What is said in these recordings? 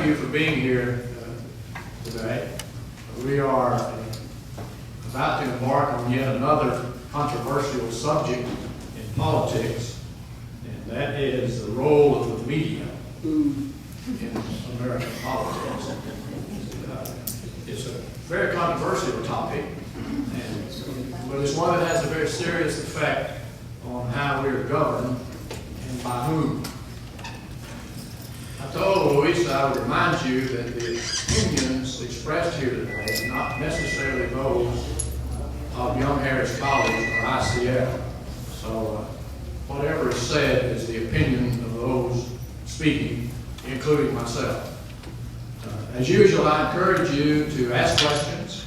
thank you for being here today. We are about to embark on yet another controversial subject in politics, and that is the role of the media in American politics. It's a very controversial topic, but it's one that has a very serious effect on how we are governed and by whom. I told Louisa I would remind you that the opinions expressed here today are not necessarily those of Young Harris College or ICL. So whatever is said is the opinion of those speaking, including myself. As usual, I encourage you to ask questions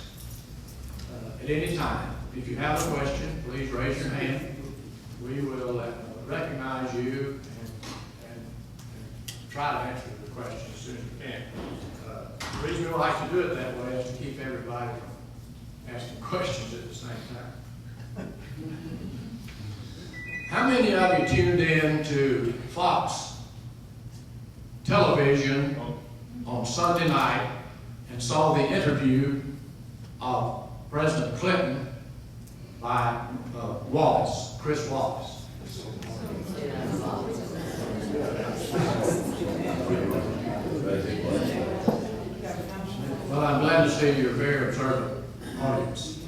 at any time. If you have a question, please raise your hand. We will recognize you and try to answer the question as soon as we can. The reason we like to do it that way is to keep everybody from asking questions at the same time. How many of you tuned in to Fox television on Sunday night and saw the interview of President Clinton by Chris Wallace? Well, I'm glad to see you're a very observant audience.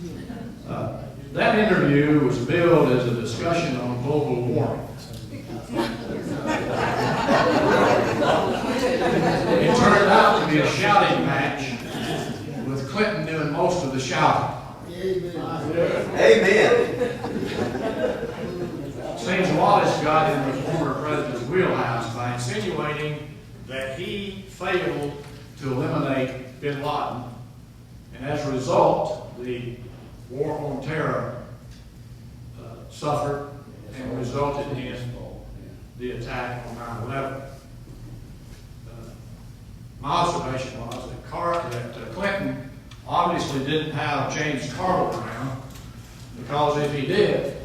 That interview was billed as a discussion on global warming. It turned out to be a shouting match with Clinton doing most of the shouting. Amen. Seems Wallace got in the former president's wheelhouse by insinuating that he failed to eliminate bin Laden, and as a result, the war on terror suffered and resulted in the attack on 9/11. My observation was that Clinton obviously didn't have James Carville around, because if he did,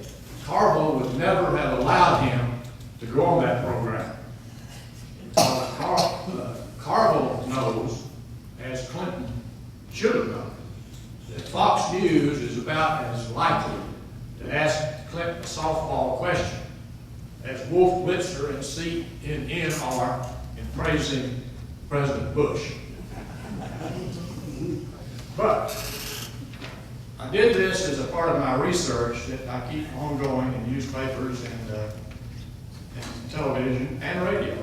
Carville would never have allowed him to go on that program. Carville knows, as Clinton should have known, that Fox News is about as likely to ask Clinton a softball question as Wolf Blitzer and CNN are in praising President Bush. But I did this as a part of my research that I keep ongoing in newspapers and television and radio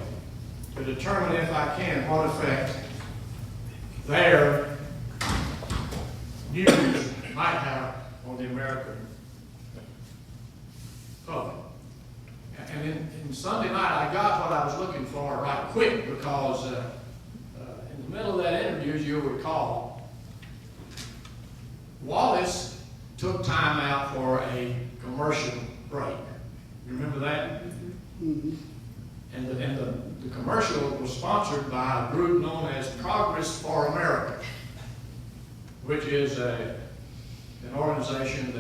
to determine, if I can, what effect their news might have on the American public. And in Sunday night, I got what I was looking for right quick, because in the middle of that interview, as you'll recall, Wallace took time out for a commercial break. You remember that? Mm-hmm. And the commercial was sponsored by a group known as Progress for America, which is an organization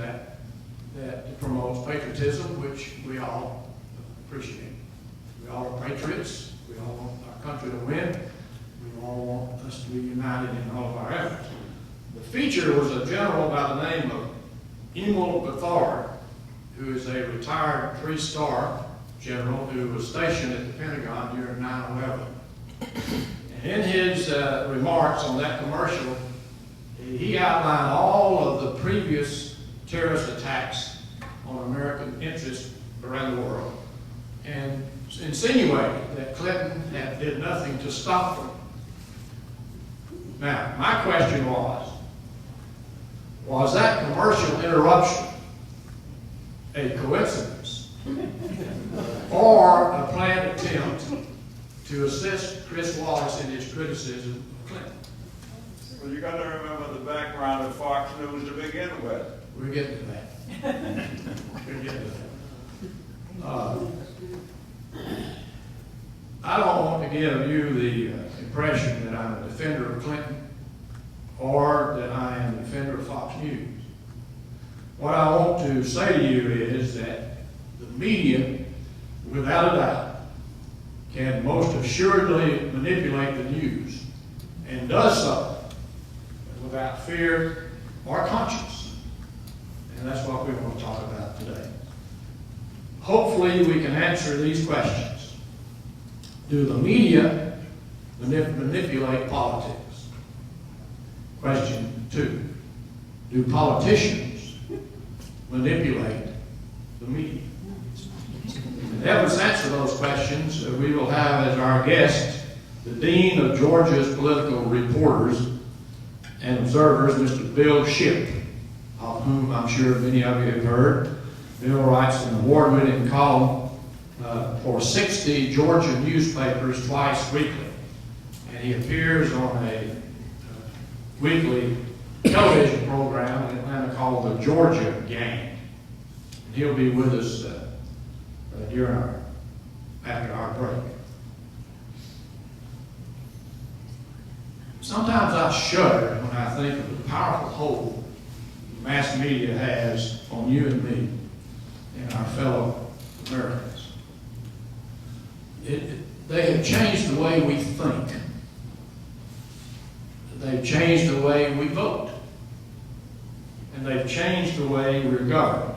that promotes patriotism, which we all appreciate. We all are patriots. We all want our country to win. We all want us to be united in all of our efforts. The feature was a general by the name of Emil Bethard, who is a retired 3-star general who was stationed at the Pentagon during 9/11. And in his remarks on that commercial, he outlined all of the previous terrorist attacks on American interests around the world and insinuated that Clinton did nothing to stop them. Now, my question was that commercial interruption a coincidence or a planned attempt to assist Chris Wallace in his criticism of Clinton? Well, you got to remember the background of Fox News to begin with. We're getting to that. We're getting to that. I don't want to give you the impression that I'm a defender of Clinton or that I am a defender of Fox News. What I want to say to you is that the media, without a doubt, can most assuredly manipulate the news and does so without fear or conscience. And that's what we want to talk about today. Hopefully we can answer these questions. Do the media manipulate politics? Question 2. Do politicians manipulate the media? And to help us answer those questions, we will have as our guest the Dean of Georgia's Political Reporters and Observers, Mr. Bill Shipp, of whom I'm sure many of you have heard. Bill writes an award-winning column for 60 Georgia newspapers twice weekly. And he appears on a weekly television program in Atlanta called The Georgia Game. And he'll be with us after our break. Sometimes I shudder when I think of the powerful hold mass media has on you and me and our fellow Americans. They have changed the way we think. They've changed the way we vote. And they've changed the way we're governed.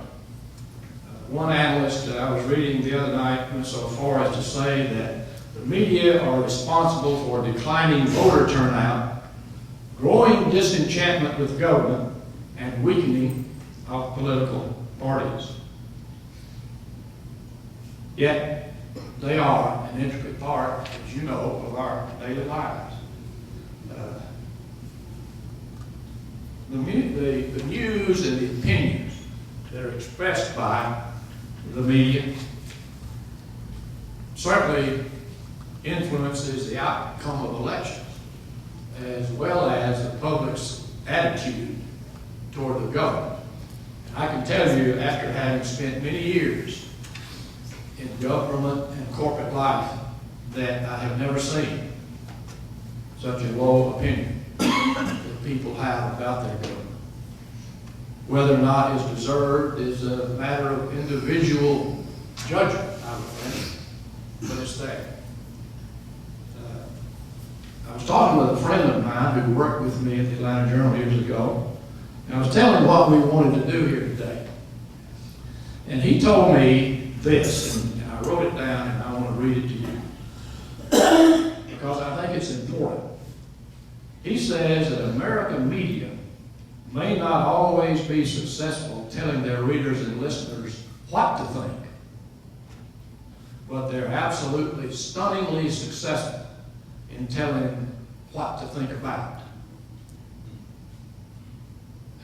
One analyst I was reading the other night went so far as to say that the media are responsible for declining voter turnout, growing disenchantment with government, and weakening of political parties. Yet, they are an intricate part, as you know, of our daily lives. The news and the opinions that are expressed by the media certainly influences the outcome of elections, as well as the public's attitude toward the government. And I can tell you, after having spent many years in government and corporate life, that I have never seen such a low opinion that people have about their government. Whether or not it's deserved is a matter of individual judgment, I would think, but it's there. I was talking with a friend of mine who worked with me at the Atlanta Journal years ago, and I was telling him what we wanted to do here today. And he told me this, and I wrote it down, and I want to read it to you, because I think it's important. He says that American media may not always be successful telling their readers and listeners what to think, but they're absolutely stunningly successful in telling what to think about.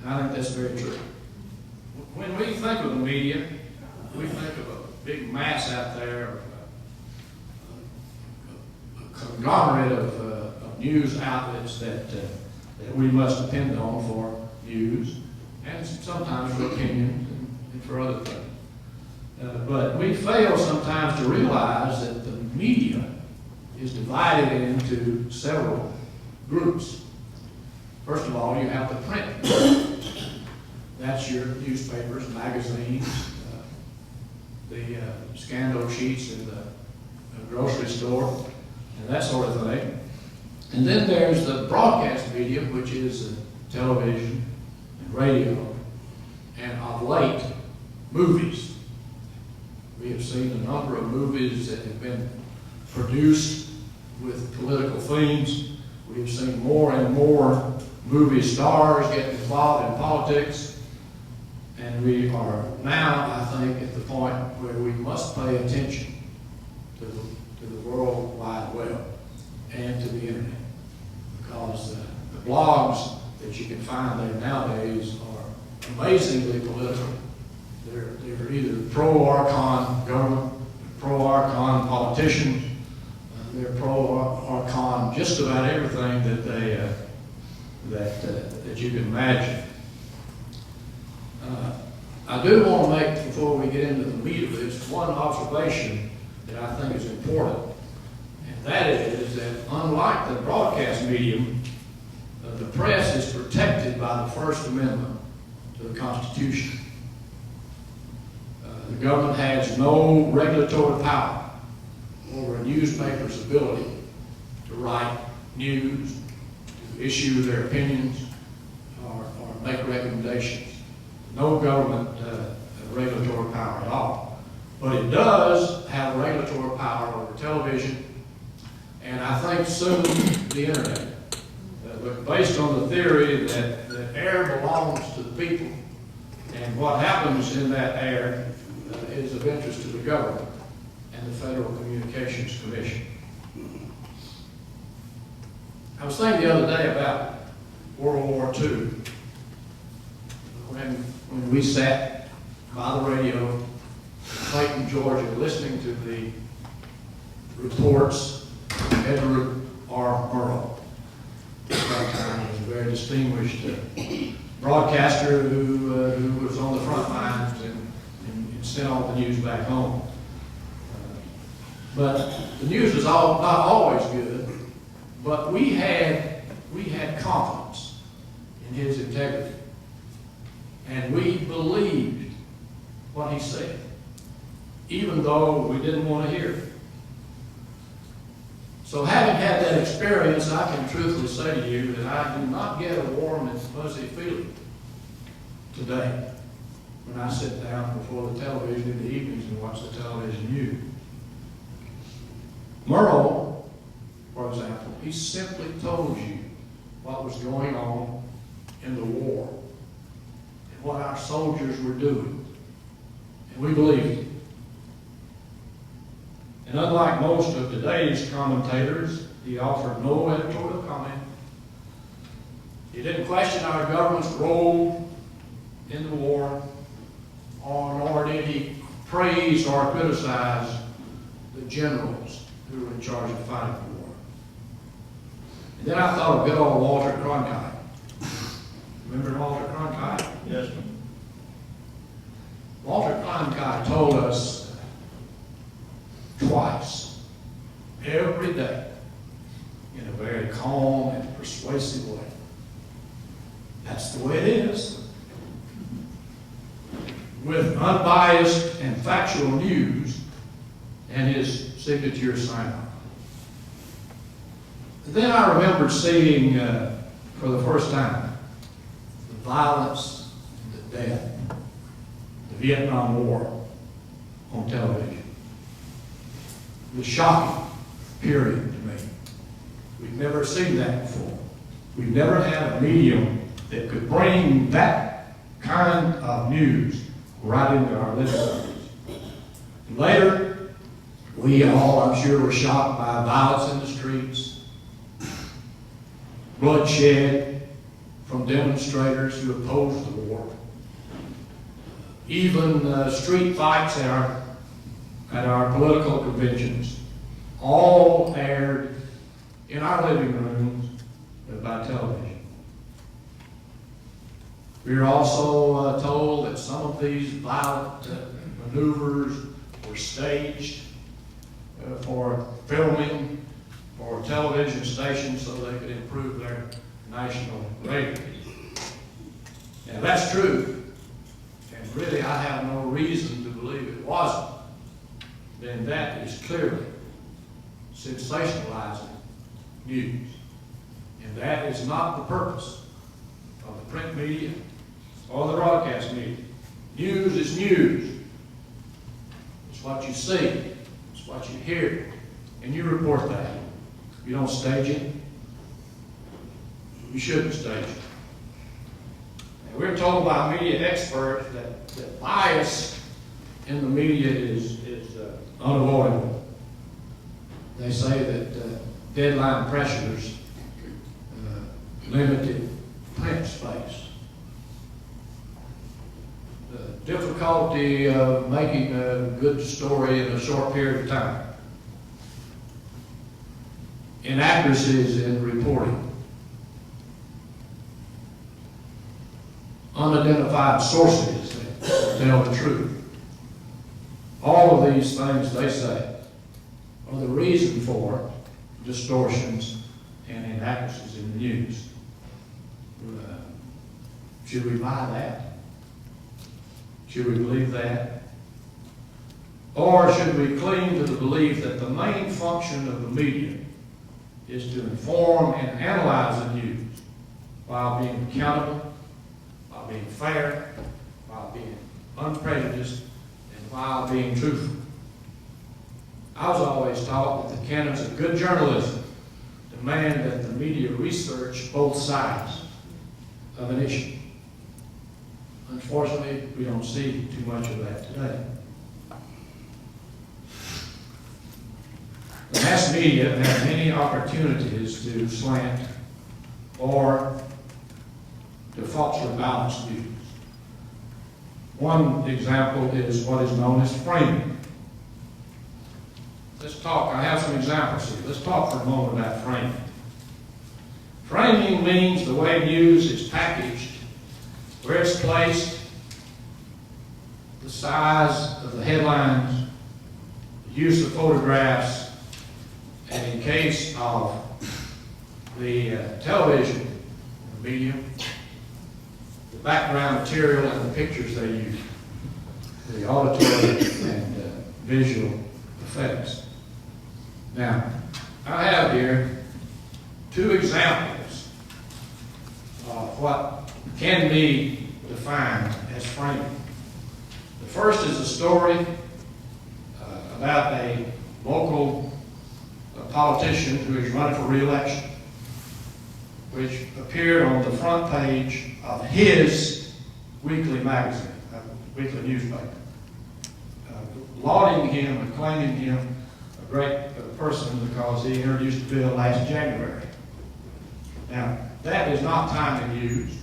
And I think that's very true. When we think of the media, we think of a big mass out there, a conglomerate of news outlets that we must depend on for news, and sometimes for opinions and for other things. But we fail sometimes to realize that the media is divided into several groups. First of all, you have the print media. That's your newspapers, magazines, the scandal sheets in the grocery store, and that sort of thing. And then there's the broadcast media, which is television and radio, and of late, movies. We have seen a number of movies that have been produced with political themes. We have seen more and more movie stars get involved in politics. And we are now, I think, at the point where we must pay attention to the World Wide Web and to the internet. Because the blogs that you can find there nowadays are amazingly political. They're either pro or con government, pro or con politicians. They're pro or con just about everything that you can imagine. I do want to make, before we get into the meat of this, one observation that I think is important. And that is that unlike the broadcast medium, the press is protected by the First Amendment to the Constitution. The government has no regulatory power over a newspaper's ability to write news issue their opinions or make recommendations. No government regulatory power at all. But it does have regulatory power over television, and I think soon the internet. But based on the theory that air belongs to the people, and what happens in that air is of interest to the government and the Federal Communications Commission. I was thinking the other day about World War II, when we sat by the radio in Clayton, Georgia, listening to the reports of Edward R. Murrow. At that time, he was a very distinguished broadcaster who was on the front lines and sent all the news back home. But the news was not always good, but we had confidence in his integrity. And we believed what he said, even though we didn't want to hear it. So having had that experience, I can truthfully say to you that I do not get a warm and fuzzy feeling today when I sit down before the television in the evenings and watch the television news. Murrow, for example, he simply told you what was going on in the war and what our soldiers were doing. And we believed it. And unlike most of today's commentators, he offered no editorial comment. He didn't question our government's role in the war, nor did he praise or criticize the generals who were in charge of fighting the war. And then I thought of good old Walter Cronkite. Remember Walter Cronkite? Yes. Walter Cronkite told us twice, every day, in a very calm and persuasive way. That's the way it is. With unbiased and factual news and his signature sign-off. Then I remembered seeing, for the first time, the violence, the death, the Vietnam War on television. It was shocking, period, to me. We've never seen that before. We've never had a medium that could bring that kind of news right into our living rooms. Later, we all, I'm sure, were shocked by violence in the streets, bloodshed from demonstrators who opposed the war, even street fights at our political conventions, all aired in our living rooms by television. We were also told that some of these violent maneuvers were staged for filming for television stations so they could improve their national ratings. Now that's true, and really I have no reason to believe it wasn't. Then that is clearly sensationalizing news. And that is not the purpose of the print media or the broadcast media. News is news. It's what you see. It's what you hear. And you report that. You don't stage it. You shouldn't stage it. And we're told by media experts that bias in the media is unavoidable. They say that deadline pressures limited print space. The difficulty of making a good story in a short period of time. Inaccuracies in reporting. Unidentified sources that tell the truth. All of these things, they say, are the reason for distortions and inaccuracies in the news. Should we buy that? Should we believe that? Or should we cling to the belief that the main function of the media is to inform and analyze the news while being accountable, while being fair, while being unprejudiced, and while being truthful. I was always taught that the canons of good journalism demand that the media research both sides of an issue. Unfortunately, we don't see too much of that today. The mass media have many opportunities to slant or to falsely balance news. One example is what is known as framing. Let's talk, I have some examples here. Let's talk for a moment about framing. Framing means the way news is packaged, where it's placed, the size of the headlines, the use of photographs, and in case of the television medium, the background material and the pictures they use, the auditory and visual effects. Now, I have here two examples of what can be defined as framing. The first is a story about a local politician who is running for re-election, which appeared on the front page of his weekly magazine, weekly newspaper, lauding him, acclaiming him a great person because he introduced the bill last January. Now, that is not timely news,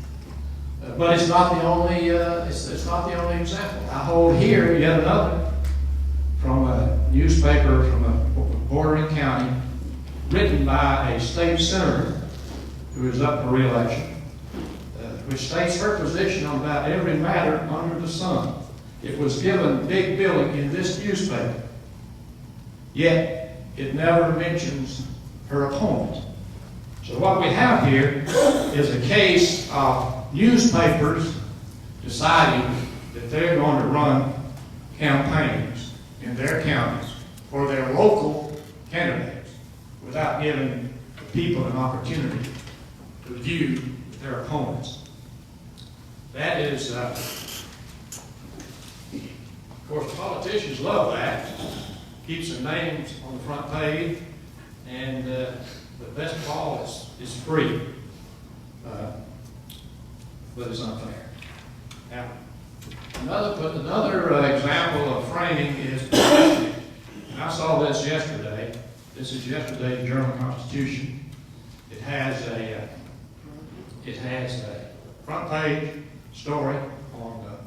but it's not the only. It's not the only example. I hold here yet another from a newspaper from a bordering county, written by a state senator who is up for re-election, which states her position on about every matter under the sun. It was given big billing in this newspaper, yet it never mentions her opponent. So what we have here is a case of newspapers deciding that they're going to run campaigns in their counties for their local candidates without giving the people an opportunity to view their opponents. That is, of course, politicians love that. Keeps their names on the front page, and the best of all is free, but it's unfair. Now, another example of framing is publicity. And I saw this yesterday. This is yesterday's Journal-Constitution. It has a front page story on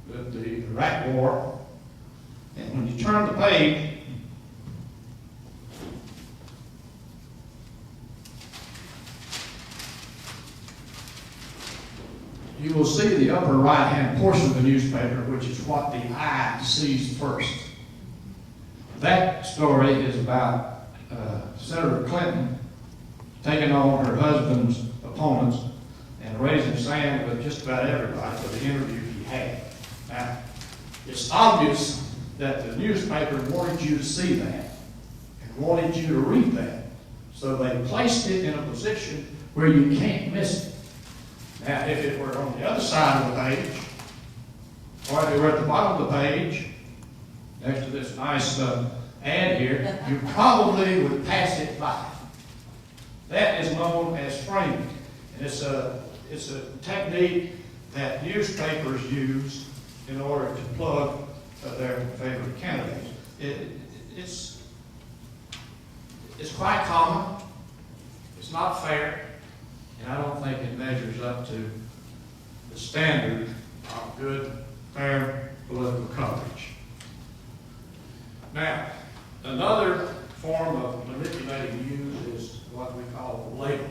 the Iraq War, and when you turn the page, you will see the upper right-hand portion of the newspaper, which is what the eye sees first. That story is about Senator Clinton taking on her husband's opponents and raising sand with just about everybody for the interview he had. Now, it's obvious that the newspaper wanted you to see that and wanted you to read that. So they placed it in a position where you can't miss it. Now, if it were on the other side of the page, or if it were at the bottom of the page, next to this nice ad here, you probably would pass it by. That is known as framing. And it's a technique that newspapers use in order to plug their favorite candidates. It's quite common. It's not fair. And I don't think it measures up to the standard of good, fair political coverage. Now, another form of manipulating news is what we call labeling,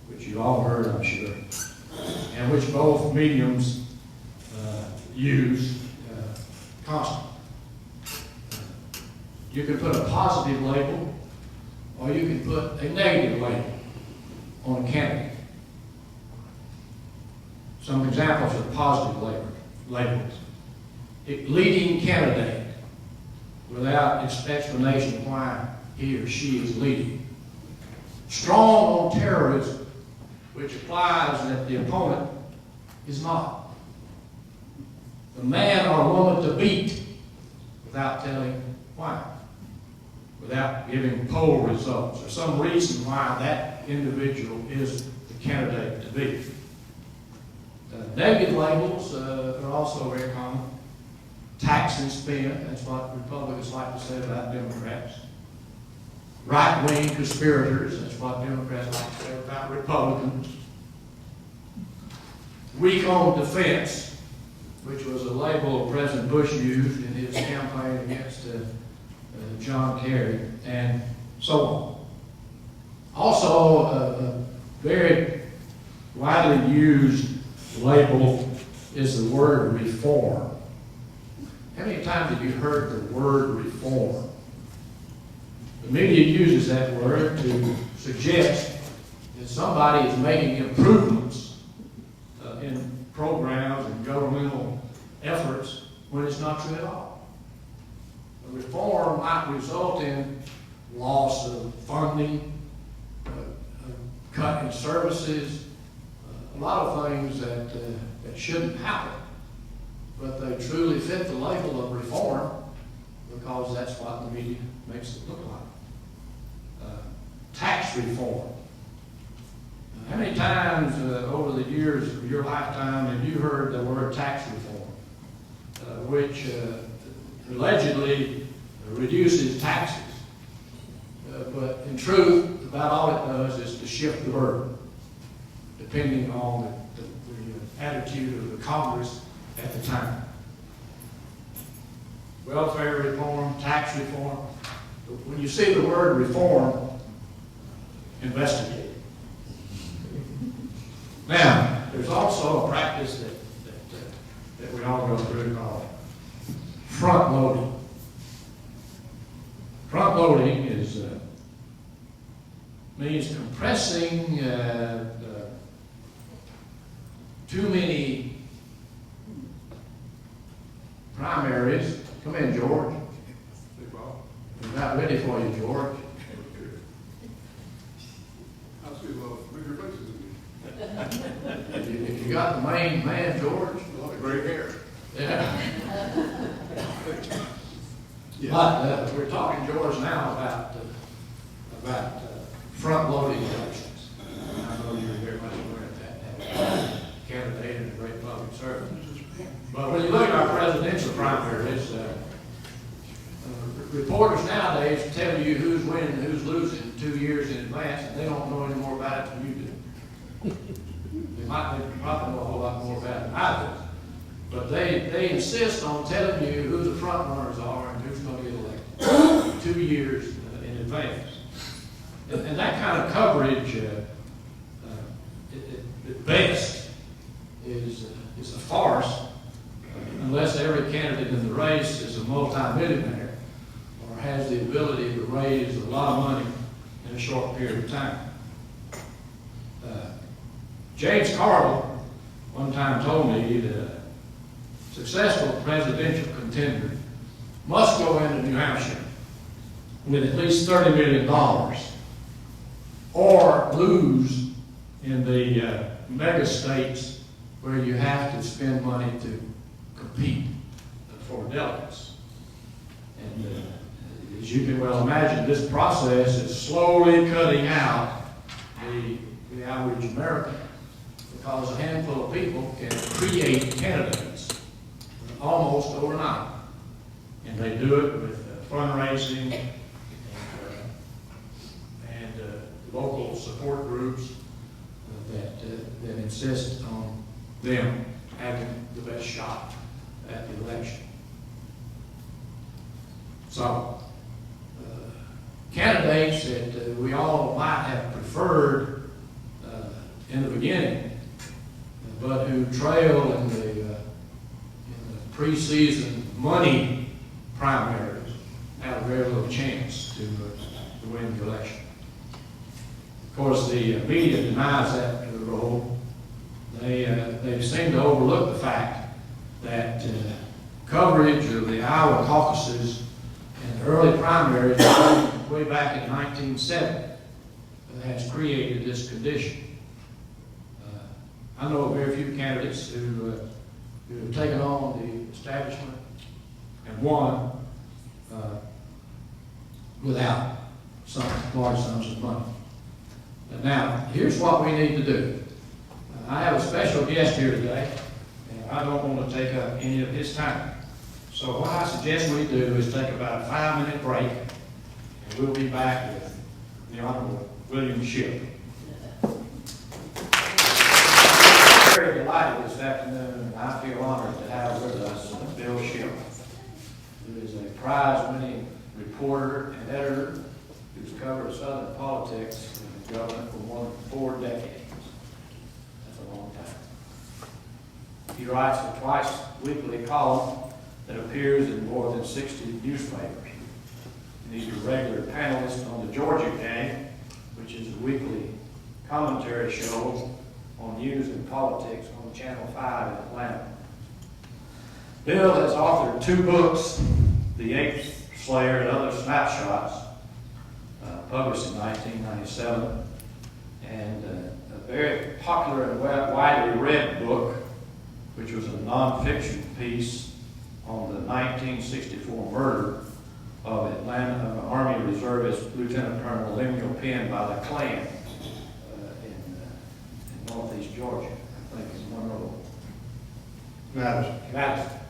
which you all heard, I'm sure, and which both mediums use constantly. You can put a positive label, or you can put a negative label on a candidate. Some examples of positive labels. Leading candidate, without explanation why he or she is leading. strong on terrorism, which applies that the opponent is not. The man or woman to beat without telling why, without giving poll results or some reason why that individual is the candidate to beat. Negative labels are also very common. Tax and spend, that's what Republicans like to say about Democrats. Right-wing conspirators, that's what Democrats like to say about Republicans. Weak on defense, which was a label President Bush used in his campaign against John Kerry, and so on. Also, a very widely used label is the word reform. How many times have you heard the word reform? The media uses that word to suggest that somebody is making improvements in programs and governmental efforts when it's not true at all. A reform might result in loss of funding, a cut in services, a lot of things that shouldn't happen. But they truly fit the label of reform because that's what the media makes it look like. Tax reform. How many times over the years of your lifetime have you heard the word tax reform, which allegedly reduces taxes? But in truth, about all it does is to shift the burden, depending on the attitude of the Congress at the time. Welfare reform, tax reform. When you see the word reform, investigate. Now, there's also a practice that we all go through called front loading. Front loading means compressing too many primaries. Come in, George. We're not ready for you, George. If you got the main man, George, Great hair. yeah. But we're talking, George, now about front-loading elections. I know you're very much aware of that, having a candidate and a great public servant. But when you look at our presidential primaries, reporters nowadays tell you who's winning and who's losing 2 years in advance, and they don't know any more about it than you do. They probably know a whole lot more about it than I do. But they insist on telling you who the front runners are and who's going to get elected 2 years in advance. And that kind of coverage, at best, is a farce, unless every candidate in the race is a multi-millionaire or has the ability to raise a lot of money in a short period of time. James Carville one time told me that a successful presidential contender must go into New Hampshire with at least $30 million or lose in the mega states where you have to spend money to compete for delegates. And as you can well imagine, this process is slowly cutting out the average American, because a handful of people can create candidates almost overnight. And they do it with fundraising and local support groups that insist on them having the best shot at the election. So, candidates that we all might have preferred in the beginning, but who trail in the preseason money primaries have very little chance to win the election. Of course, the media denies that role. They seem to overlook the fact that coverage of the Iowa caucuses and the early primaries way back in 1970 has created this condition. I know of very few candidates who have taken on the establishment and won without some large sums of money. Now, here's what we need to do. I have a special guest here today, and I don't want to take up any of his time. So what I suggest we do is take about a 5-minute break, and we'll be back with the Honorable William Shipp. Very delighted this afternoon, and I feel honored to have with us Bill Shipp, who is a prize-winning reporter and editor who's covered Southern politics and government for more than 4 decades. That's a long time. He writes a twice-weekly column that appears in more than 60 newspapers. And he's a regular panelist on the Georgia Gang, which is a weekly commentary show on news and politics on Channel 5 in Atlanta. Bill has authored 2 books, The Eighth Slayer and Other Snapshots, published in 1997, and a very popular and widely read book, which was a nonfiction piece on the 1964 murder of Atlanta Army Reservist Lieutenant Colonel Lemuel Penn by the Klan in northeast Georgia. I think it's Monroe. Madison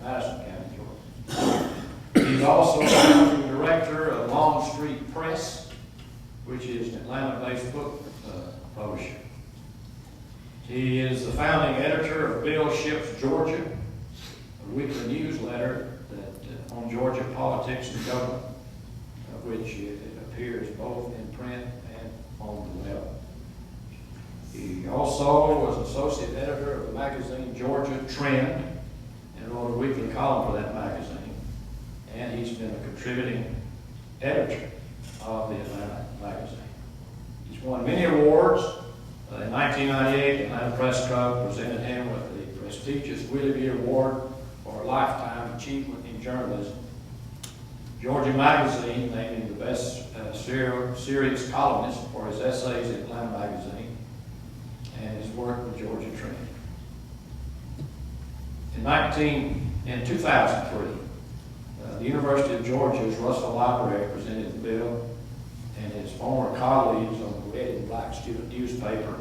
County, Georgia. He's also the director of Longstreet Press, which is an Atlanta-based book publisher. He is the founding editor of Bill Shipp's Georgia, a weekly newsletter that on Georgia politics and government, which it appears both in print and on the web. He also was associate editor of the magazine Georgia Trend and wrote a weekly column for that magazine. And he's been a contributing editor of the Atlanta magazine. He's won many awards. In 1998, the Atlanta Press Club presented him with the prestigious Willoughby Award for Lifetime Achievement in Journalism. Georgia Magazine named him the best serious columnist for his essays in Atlanta Magazine and his work with Georgia Trend. In 2003, the University of Georgia's Russell Library presented Bill and his former colleagues on the Red and Black student newspaper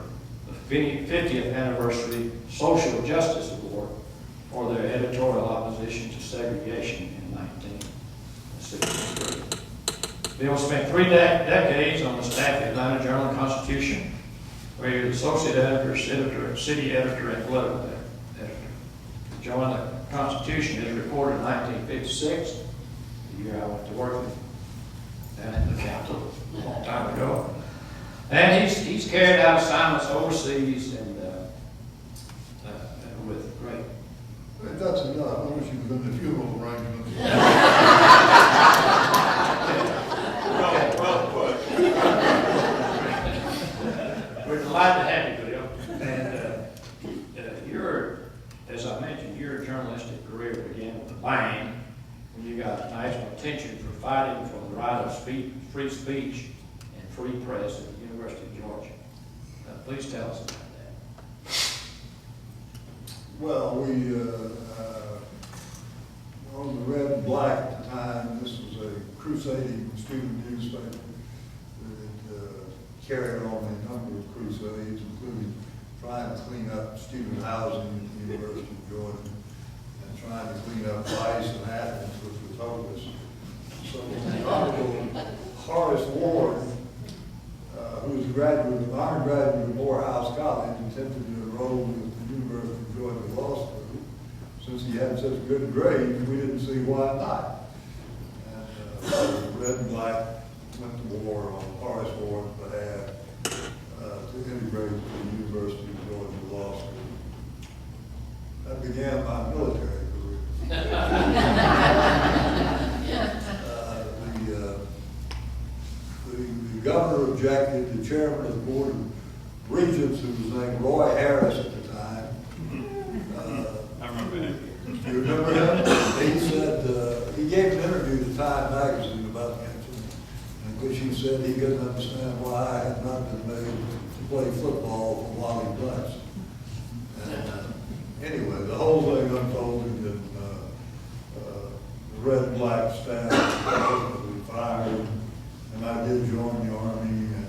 the 50th Anniversary Social Justice Award for their editorial opposition to segregation in 1963. Bill spent 3 decades on the staff of the Atlanta Journal-Constitution, where he was associate editor, city editor, and political editor. He joined the Constitution as reporter in 1956, the year I went to work down in the Capitol a long time ago. And he's carried out assignments overseas and with great. If that's enough, I wish you was in the funeral arrangements. Well put. We're delighted to have you, Bill. And as I mentioned, your journalistic career began with a bang when you got national attention for fighting for the right of free speech and free press at the University of Georgia. Please tell us about that. Well, we, on the Red and Black at the time, this was a crusading student newspaper that carried on a number of crusades, including trying to clean up student housing at the University of Georgia and trying to clean up vice in Athens, which was hopeless. So the Honorable Horace Ward, who was an honor graduate of Morehouse College, attempted to enroll with the University of Georgia Law School. Since he had such good grades, we didn't see why not. And Red and Black went to war on Horace Ward's behalf to integrate with the University of Georgia Law School. That began my military career. The governor objected. The chairman of the Board of Regents, who was named Roy Harris at the time. I remember him. You remember him? He said, he gave an interview to Time magazine about the incident, in which he said he couldn't understand why I had not been made to play football for Wally Blacks. And anyway, the whole thing unfolded, and the red and black staff was fired, and I did join the Army, and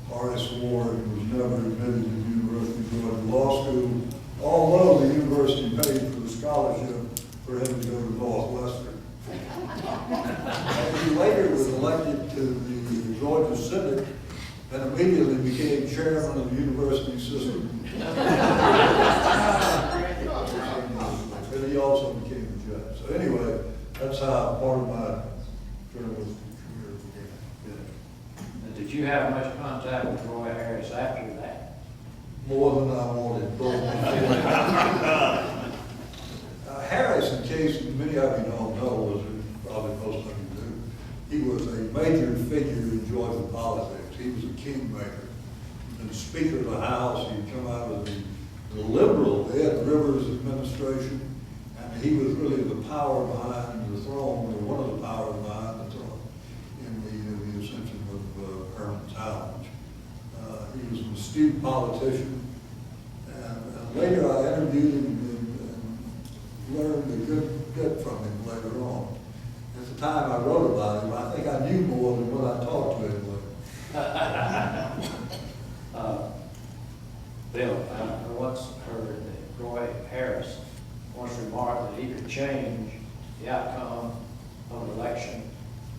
Horace Ward was never admitted to the University of Georgia Law School, although the university paid for the scholarship for him to go to Northwestern. And he later was elected to the Georgia Senate and immediately became chairman of the university system. And he also became a judge. So anyway, that's how part of my journalistic career began. Did you have much contact with Roy Harris after that? More than I wanted. Harris, in case many of you don't know, as probably most of you do, he was a major figure in Georgia politics. He was a kingmaker. And Speaker of the House, he'd come out of the liberal Ed Rivers administration, and he was really the power behind the throne, or one of the powers behind the throne in the ascension of Herman Talmadge. He was an astute politician, and later I interviewed him and learned a good bit from him later on. At the time I wrote about him, I think I knew more than when I talked to him later. Bill, I once heard that Roy Harris once remarked that he could change the outcome of an election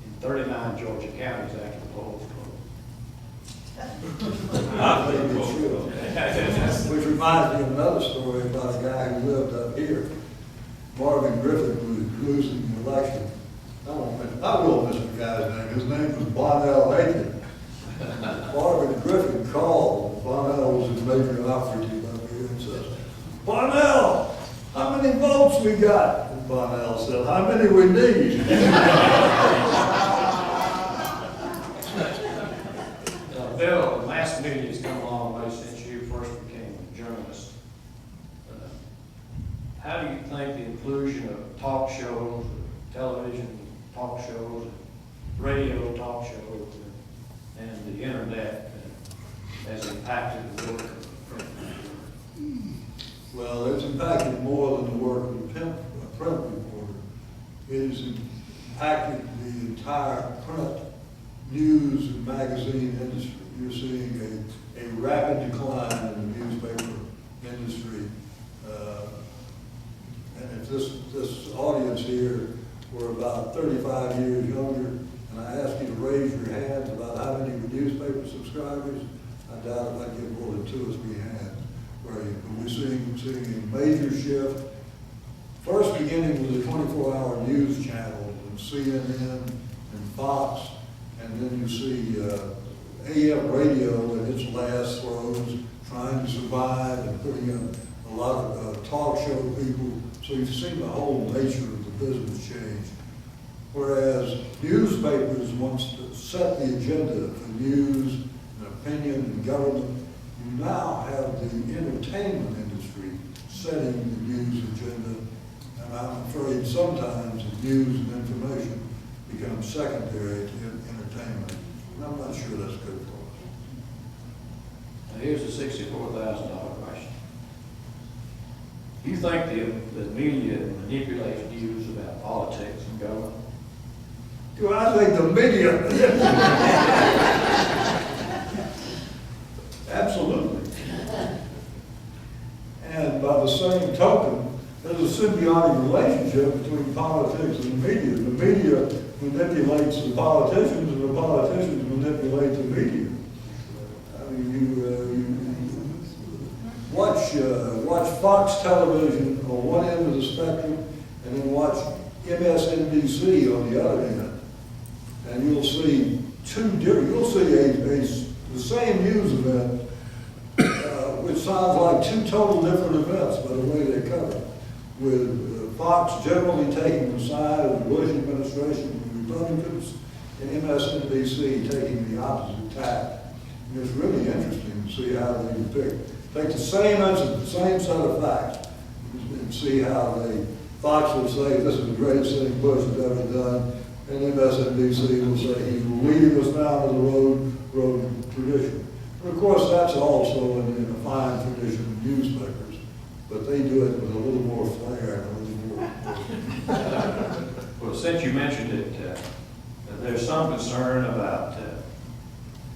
in 39 Georgia counties after the polls closed. I think it should. Which reminds me of another story about a guy who lived up here. Marvin Griffin was losing the election. I will mention the guy's name. His name was Bonnell Aiken. Marvin Griffin called. Bonnell was his major operative up here and says, "Bonnell, how many votes we got?" And Bonnell said, "How many we need?" Bill, the mass media has come a long way since you first became a journalist. How do you think the inclusion of talk shows, television talk shows, radio talk shows, and the internet has impacted the work of print reporter? Well, it's impacted more than the work of a print reporter. It has impacted the entire print news and magazine industry. You're seeing a rapid decline in the newspaper industry. And if this audience here were about 35 years younger, and I asked you to raise your hands about how many were newspaper subscribers, I doubt if I'd get more than 2 or 3 hands. Right? But we're seeing a major shift. First beginning with the 24-hour news channels and CNN and Fox, and then you see AM radio in its last throes, trying to survive and putting in a lot of talk show people. So you've seen the whole nature of the business change. Whereas newspapers once set the agenda for news and opinion and government, you now have the entertainment industry setting the news agenda. And I'm afraid sometimes the news and information becomes secondary to entertainment. And I'm not sure that's good for us. Now here's the $64,000 question. Do you think the media manipulates views about politics and government? Do I think the media? Absolutely. And by the same token, there's a symbiotic relationship between politics and the media. The media manipulates the politicians, and the politicians manipulate the media. I mean, you watch Fox television on one end of the spectrum, and then watch MSNBC on the other end, and you'll see the same news event, which sounds like 2 total different events by the way they cover it, with Fox generally taking the side of the Bush administration and Republicans, and MSNBC taking the opposite tack. And it's really interesting to see how they take the same incident, the same set of facts, and see how Fox will say this is the greatest thing Bush has ever done, and MSNBC will say he's leading us down to the road tradition. And of course, that's also in a fine tradition of newspapers, but they do it with a little more flair and a little more. Well, since you mentioned it, there's some concern about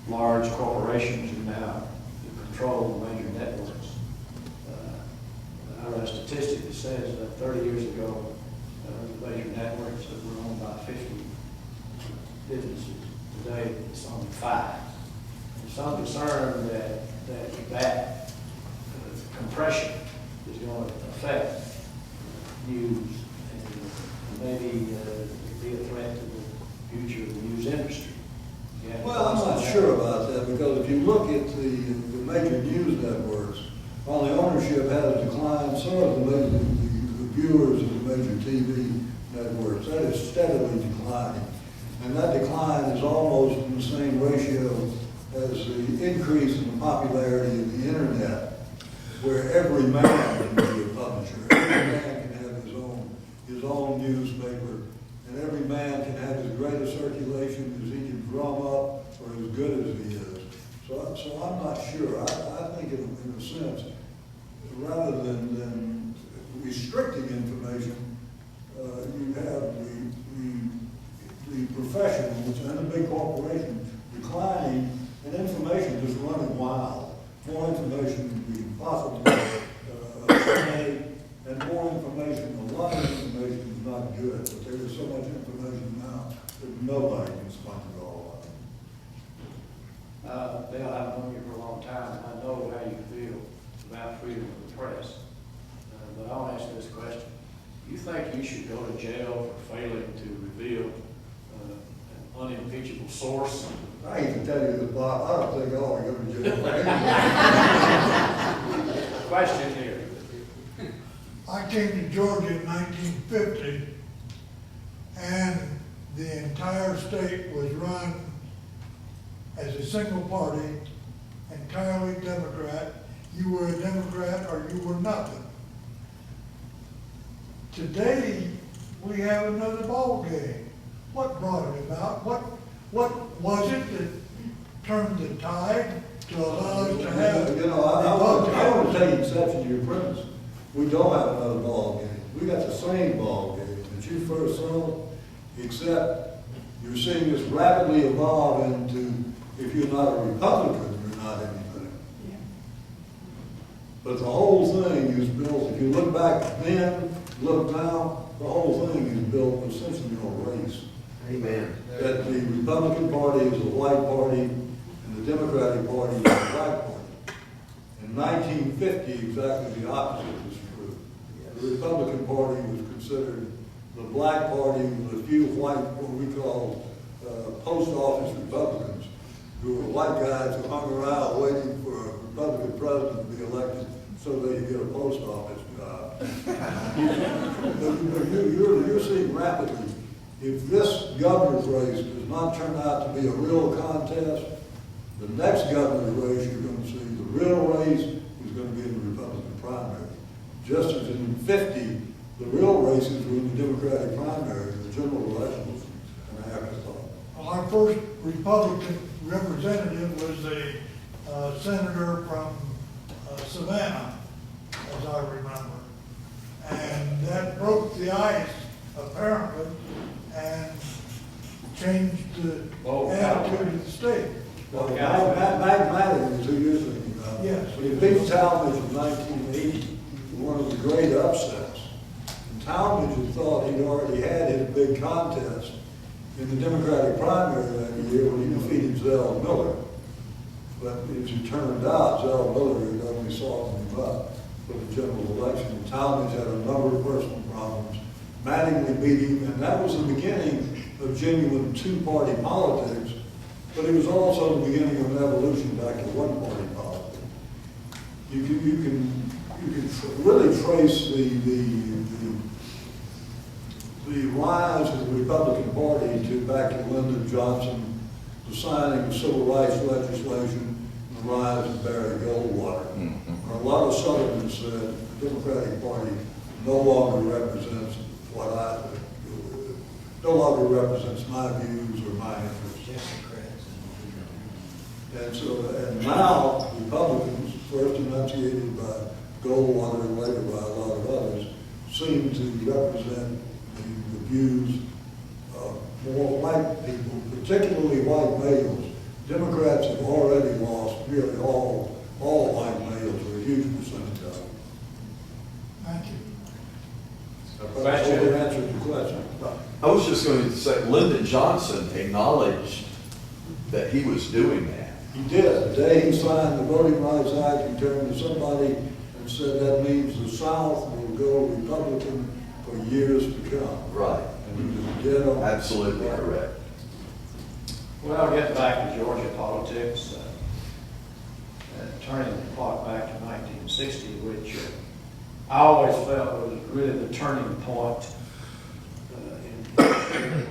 large corporations who now control the major networks. I read a statistic that says that 30 years ago, the major networks that were owned by 50 businesses. Today, it's only 5. There's some concern that compression is going to affect news and maybe be a threat to the future of the news industry. Yeah, Well, I'm not sure about that, because if you look at the major news networks, while the ownership has declined, so have the viewers of the major TV networks. That is steadily declining. And that decline is almost in the same ratio as the increase in the popularity of the internet, where every man can be a publisher, every man can have his own newspaper, and every man can have as great a circulation as he can drum up or as good as he is. So I'm not sure. I think in a sense, rather than restricting information, you have the professionals and the big corporations declining, and information just running wild. More information than we can possibly obtain, and more information, a lot of information is not good, but there is so much information now that nobody can sponge it all up. Bill, I've known you for a long time, and I know how you feel about freedom of the press. But I'll ask this question. You think you should go to jail for failing to reveal an unimpeachable source? I hate to tell you this, Bob, I don't think I ought to go to jail for anything. Question here. I came to Georgia in 1950, and the entire state was run as a single party, entirely Democrat. You were a Democrat or you were nothing. Today, we have another ball game. What brought it about? What was it that turned the tide to allow us to have? I want to take exception to your premise. We don't have another ball game. We got the same ball game that you first saw, except you're seeing this rapidly evolve into, if you're not a Republican, you're not anything. Yeah. But the whole thing is built, if you look back then, look now, the whole thing is built essentially on race. Amen. That the Republican Party is a white party and the Democratic Party is a black party. In 1950, exactly the opposite was true. The Republican Party was considered the black party with a few white, what we call post office Republicans, who were white guys who hung around waiting for a Republican president to be elected so they could get a post office job. But you're seeing rapidly, if this governor's race does not turn out to be a real contest, the next governor's race you're going to see, the real race is going to be in the Republican primary. Just as in 50, the real races were in the Democratic primary, the general election was an afterthought. Well, our first Republican representative was a senator from Savannah, as I remember. And that broke the ice, apparently, and changed the attitude of the state. Well, Matt was 2 years ago. Yes. He beat Talmadge in 1980, one of the great upsets. And Talmadge had thought he'd already had his big contest in the Democratic primary that year when he defeated Zell Miller. But as it turned out, Zell Miller had only softened him up for the general election. Talmadge had a number of personal problems. Mattingly beat him, and that was the beginning of genuine two-party politics, but it was also the beginning of an evolution back to one-party politics. You can really trace the rise of the Republican Party to back to Lyndon Johnson, the signing of civil rights legislation, and the rise of Barry Goldwater. A lot of Southerners said the Democratic Party no longer represents what no longer represents my views or my interests. And so, and now Republicans, first enunciated by Goldwater and later by a lot of others, seem to represent the views of more white people, particularly white males. Democrats have already lost nearly all white males, or a huge percentage of them. Thank you. That's the answer to the question. I was just going to say, Lyndon Johnson acknowledged that he was doing that. He did. The day he signed the Voting Rights Act, he turned to somebody and said that means the South will go Republican for years to come. Right. And he was dead on. Absolutely correct. Well, getting back to Georgia politics, turning the clock back to 1960, which I always felt was really the turning point in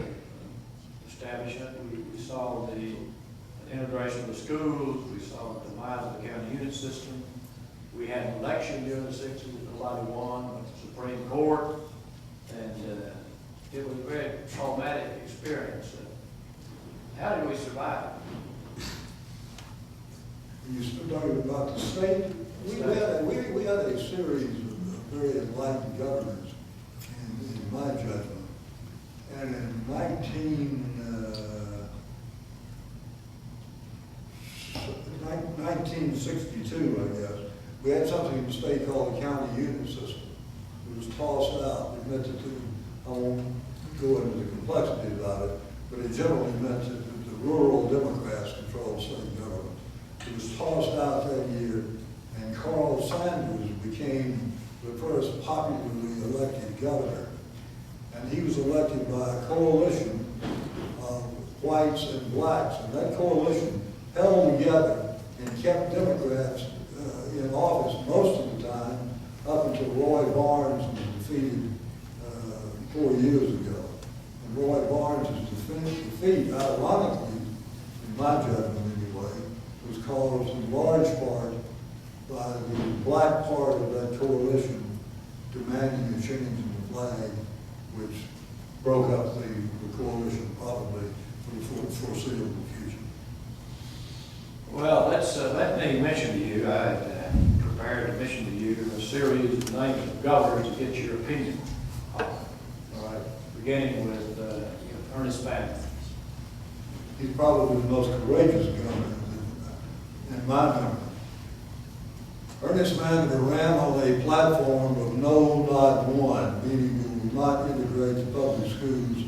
establishment. We saw the integration of the schools, we saw the demise of the county unit system. We had an election during the 60s, nobody won, went to the Supreme Court, and it was a very traumatic experience. How did we survive? You talking about the state? We had a series of very enlightened governors, in my judgment. And in 1962, I guess, we had something in the state called the county unit system. It was tossed out. It meant that I won't go into the complexity about it, but it generally meant that the rural Democrats controlled state government. It was tossed out that year, and Carl Sanders became the first popularly elected governor. And he was elected by a coalition of whites and blacks. And that coalition held together and kept Democrats in office most of the time, up until Roy Barnes was defeated 4 years ago. And Roy Barnes' defeat, ironically, in my judgment anyway, was caused in large part by the black part of that coalition demanding a change in the flag, which broke up the coalition probably for the foreseeable future. Well, let me mention to you, I had prepared to mention to you a series of names of governors to get your opinion on. All right, beginning with Ernest Banner. He's probably the most courageous governor in my memory. Ernest Mandler ran on a platform of no, not one, meaning we will not integrate the public schools.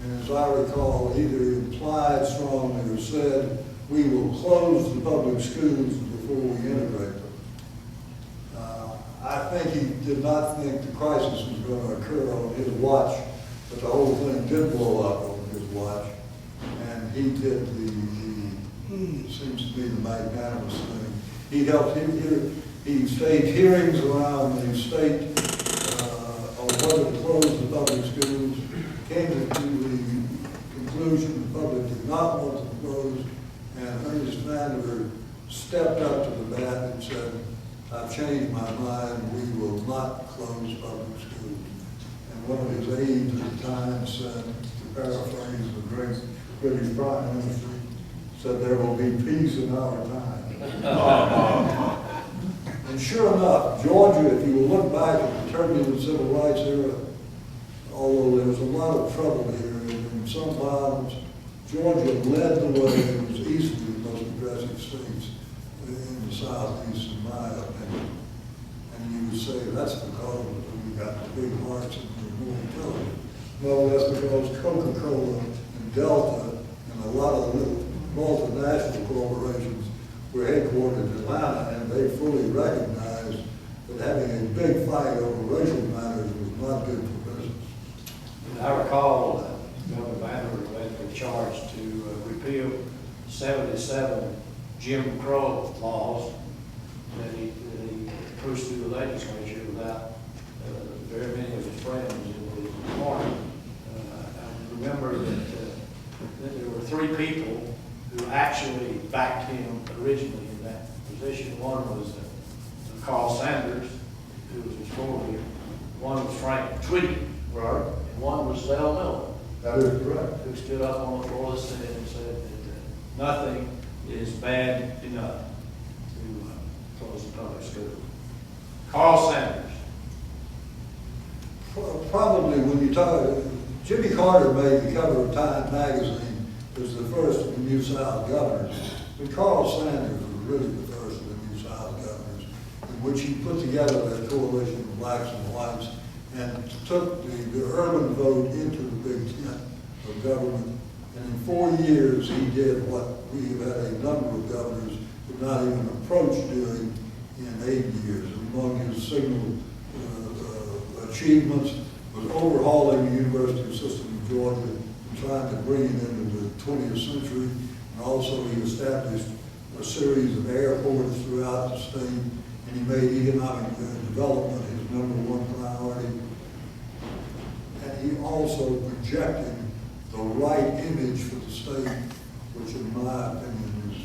And as I recall, either implied strongly or said, we will close the public schools before we integrate them. I think he did not think the crisis was going to occur on his watch, but the whole thing did blow up on his watch. And he did seems to be the magnanimous thing. He helped him. He staged hearings around the state on whether to close the public schools, came to the conclusion the public did not want them closed, and Ernest Mandler stepped up to the bat and said, I've changed my mind, we will not close public schools. And one of his aides at the time said, to paraphrase the great British Prime Minister, said there will be peace in our time. And sure enough, Georgia, if you will look back at the turbulent civil rights era, although there was a lot of trouble here and some violence, Georgia led the way. It was easily the most progressive states in the Southeast, in my opinion. And you would say that's because we got the big hearts and we're more intelligent. No, that's because Coca-Cola and Delta and a lot of the little multinational corporations were headquartered in Atlanta, and they fully recognized that having a big fight over racial matters was not good for business. I recall Governor Banner led the charge to repeal 77 Jim Crow laws that he pushed through the legislature without very many of his friends in the party. I remember that there were 3 people who actually backed him originally in that position. One was Carl Sanders, who was his foreman. One was Frank Tweedy, and one was Zell Miller. That is correct. who stood up on the floor of the Senate and said that nothing is bad enough to close the public school. Carl Sanders. Probably when you talk, Jimmy Carter made the cover of Time magazine as the first of the New South governors. But Carl Sanders was really the first of the New South governors, in which he put together that coalition of blacks and whites and took the urban vote into the big tent of government. And in 4 years, he did what we have had a number of governors did not even approach doing in 8 years. Among his signal achievements was overhauling the university system of Georgia and trying to bring it into the 20th century. And also he established a series of airports throughout the state, and he made economic development his #1 priority. And he also projected the right image for the state, which in my opinion is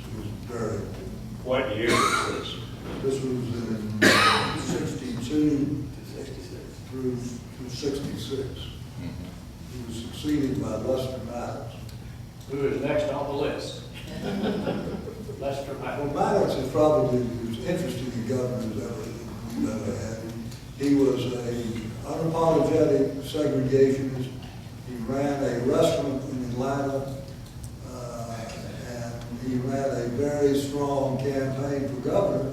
very important. What year was this? This was in 62 through 66. He was succeeded by Lester Maddox. Who is next on the list? Lester Well, Maddox. Maddox is probably the most interesting governor we've ever had. He was an unapologetic segregationist. He ran a restaurant in Atlanta, and he ran a very strong campaign for governor,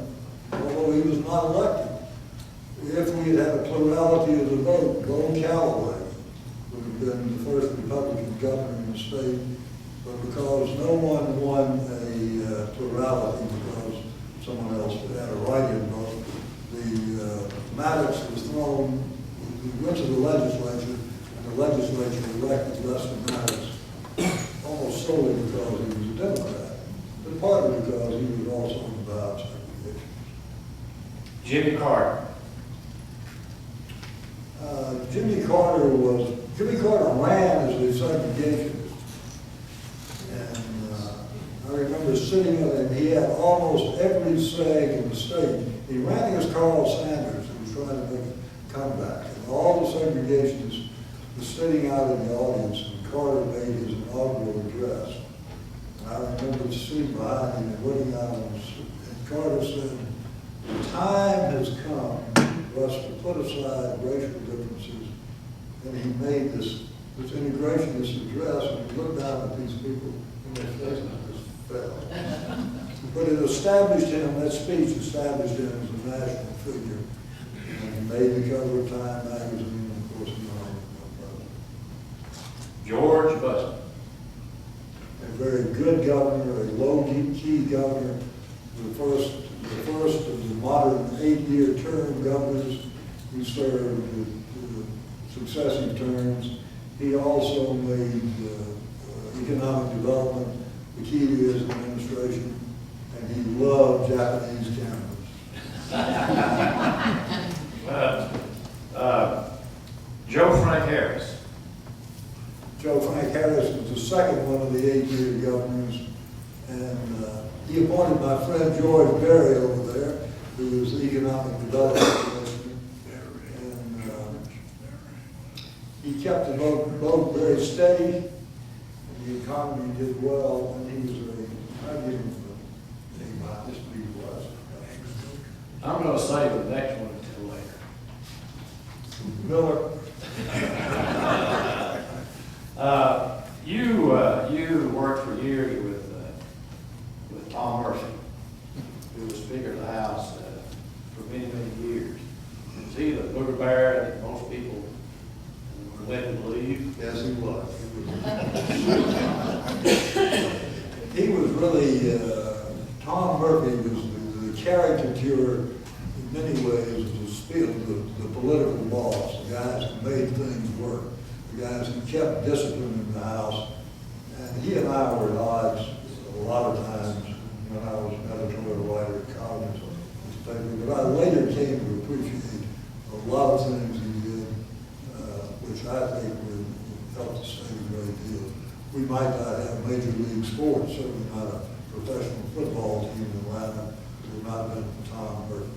although he was not elected. If we had had a plurality of the vote, Bo Calloway would have been the first Republican governor in the state. But because no one won a plurality because someone else had a write-in vote, Maddox was thrown, he went to the legislature, and the legislature elected Lester Maddox almost solely because he was a Democrat, but partly because he was also about segregation. Jimmy Carter. Jimmy Carter ran as a segregationist. And I remember sitting with him, he had almost every say in the state. He ran against Carl Sanders, who was trying to make a comeback. And all the segregationists were sitting out in the audience, and Carter made his inaugural address. And I remember sitting behind him and looking out on him, and Carter said, "The time has come for us to put aside racial differences." And he made this integrationist address, and he looked down at these people, and their faces just fell. But it established him, that speech established him as a national figure. And he made the cover of Time magazine, and of course, he won. George Bush. A very good governor, a low-key governor, the first of the modern 8-year term governors who served successive terms. He also made economic development the key to his administration, and he loved Japanese cameras. Joe Frank Harris. Joe Frank Harris was the second one of the 8-year governors, and he appointed my friend George Berry over there, who was the economic development commissioner. And he kept the vote very steady, and the economy did well, and he was I give him the name behind this he was. I'm going to save the next one until later. Miller. You worked for years with Tom Murphy, who was Speaker of the House for many, many years. Was he the booger bear that most people were led to believe? Yes, he was. He was really, Tom Murphy was the caricature in many ways of the political boss, the guys who made things work, the guys who kept discipline in the House. And he and I were at odds a lot of times when I was an editorial writer at college. But I later came to appreciate a lot of things he did, which I think would help the state a great deal. We might not have major league sports, certainly not a professional football team in Atlanta, it would not have been for Tom Murphy.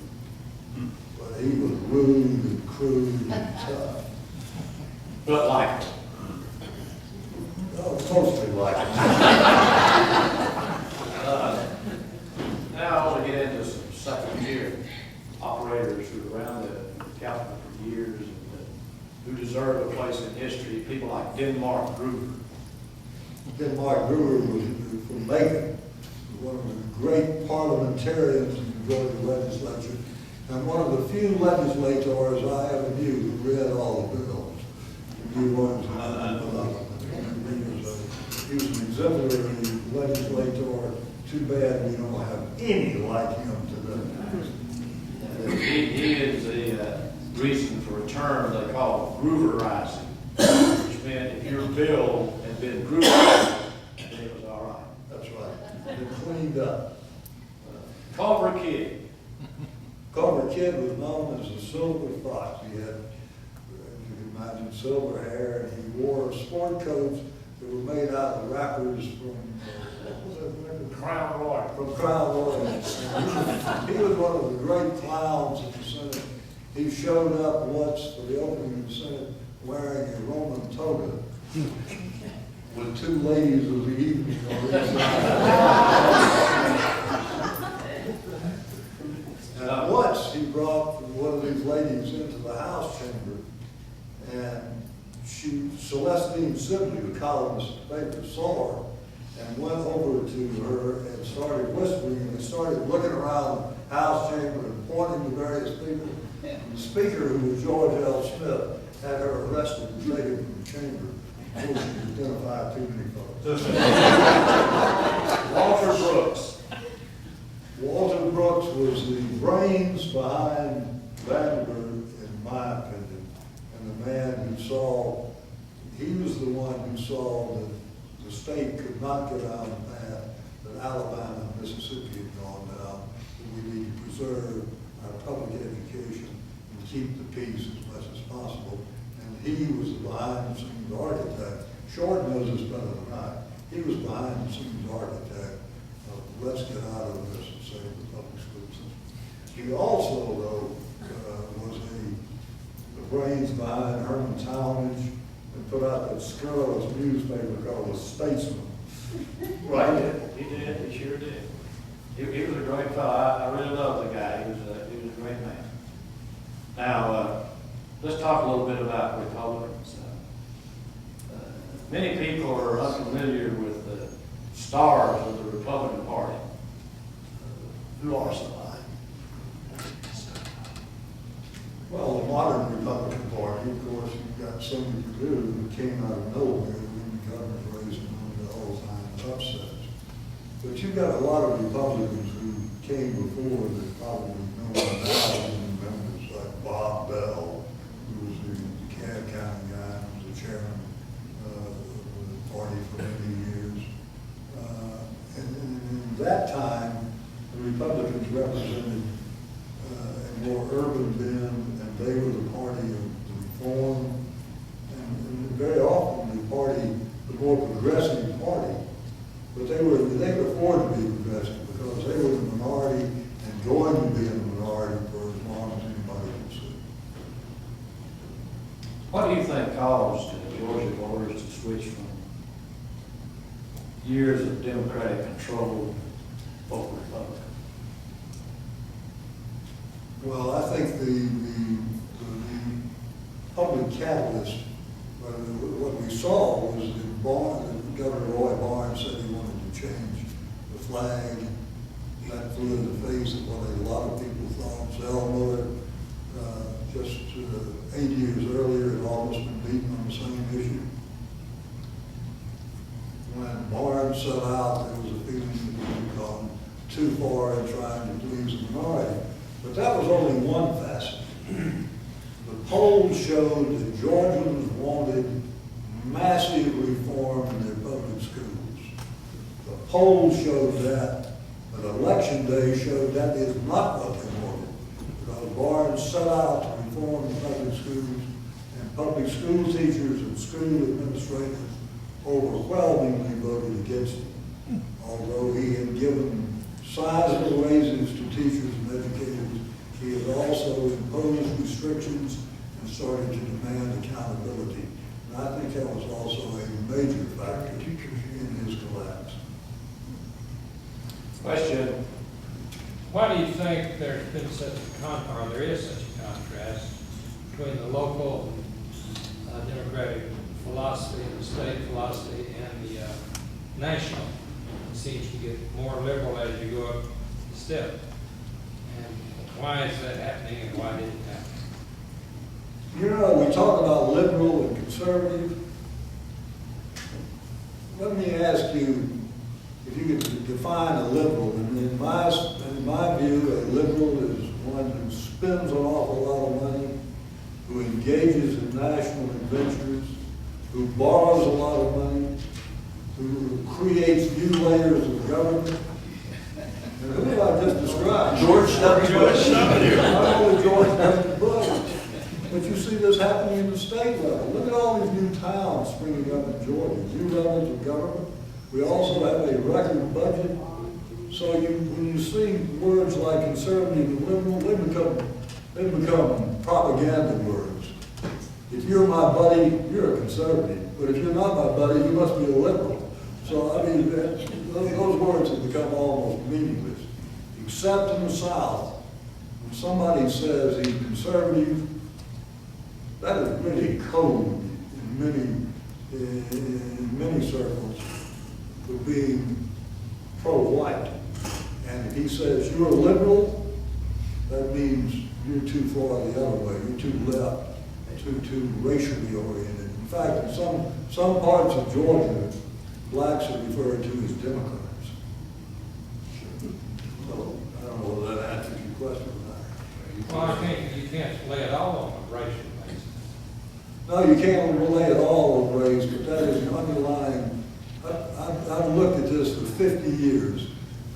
But he was rude and crude and tough. But likable. like it. Now I want to get into some second-tier operators who were around the county for years and who deserve a place in history, people like Denmark Gruber. Mark Brewer was from Macon, one of the great parliamentarians in the Georgia legislature, and one of the few legislators I ever knew who read all the bills. He was an exemplary legislator. Too bad we don't have any like him today. He is the reason for a term they call Grooverizing, which meant if your bill had been Grooverized, then it was all right. That's right. They cleaned up. Culver Kid. Culver Kid was known as the Silver Fox. He had, as you can imagine, silver hair, and he wore sport coats that were made out of wrappers from, what was that? Crown Royal. From Crown Royal. He was one of the great clowns in the Senate. He showed up once for the opening of the Senate wearing a Roman toga with two ladies of the evening on each side. And once he brought one of these ladies into the House chamber, and Celestine Sibley, the columnist of the paper, saw her and went over to her and started whispering, and they started looking around the House chamber and pointing to various people. And the speaker, who was George L. Smith, had her arrested and taken from the chamber before she could identify too many folks. Walter Brooks. Walter Brooks was the brains behind Vandenberg, in my opinion, and the man who saw, he was the one who saw that the state could not go down the path that Alabama and Mississippi had gone down, that we need to preserve our public education and keep the peace as much as possible. And he was the behind-the-scenes architect. Short knows this better than I. He was behind-the-scenes architect of let's get out of this and save the public school system. He also, though, was the brains behind Herman Talmadge and put out that scurrilous newspaper called The Statesman. Right. He did. He sure did. He was a great fellow. I really love the guy. He was a great man. Now, let's talk a little bit about Republicans. Many people are unfamiliar with the stars of the Republican Party. Who are somebody? Well, the modern Republican Party, of course, you've got Senator Perdue who came out of nowhere when the governor's race and won the all-time upsets. But you've got a lot of Republicans who came before that probably no one now even remembers, like Bob Bell, who was the DeKalb County guy, who was the chairman of the party for many years. And in that time, the Republicans represented a more urban bend, and they were the party of reform, and very often the party, the more progressive party. But they could afford to be progressive because they were the minority and going to be in the minority for as long as anybody could see. What do you think caused the Georgia voters to switch from years of Democratic control over Republican? Well, I think the public catalyst, what we saw was that Governor Roy Barnes said he wanted to change the flag. That flew in the face of what a lot of people thought. Zell Miller, just 8 years earlier, had almost been beaten on the same issue. When Barnes set out, there was a feeling that he had gone too far in trying to please the minority. But that was only one facet. The polls showed that Georgians wanted massive reform in their public schools. The polls showed that, but election day showed that is not what they wanted. Because Barnes set out to reform the public schools, and public school teachers and school administrators overwhelmingly voted against him. Although he had given sizable raises to teachers and educators, he had also imposed restrictions and started to demand accountability. And I think that was also a major factor in Question. Why do you think there's been such a or there is such a contrast between the local democratic philosophy and the state philosophy and the national? It seems to get more liberal as you go up the step. And why is that happening and why did it happen? You know, we talk about liberal and conservative. Let me ask you, if you could define a liberal, and in my view, a liberal is one who spends an awful lot of money, who engages in national adventures, who borrows a lot of money, who creates new layers of government. And who did I just describe? George W. Bush. Not only George W. Bush, but you see this happening in the state level. Look at all these new towns springing up in Georgia, new levels of government. We also have a record budget. So when you see words like conservative and liberal, they become propaganda words. If you're my buddy, you're a conservative. But if you're not my buddy, you must be a liberal. So, I mean, those words have become almost meaningless. Except in the South, when somebody says he's conservative, that is really code in many circles for being pro-white. And if he says you're a liberal, that means you're too far the other way. You're too left, too racially oriented. In fact, in some parts of Georgia, blacks are referred to as Democrats. So I don't know whether that answers your question or not. Well, I think you can't lay it all on a racial basis. No, you can't relay it all on race, but that is an underlying. I've looked at this for 50 years,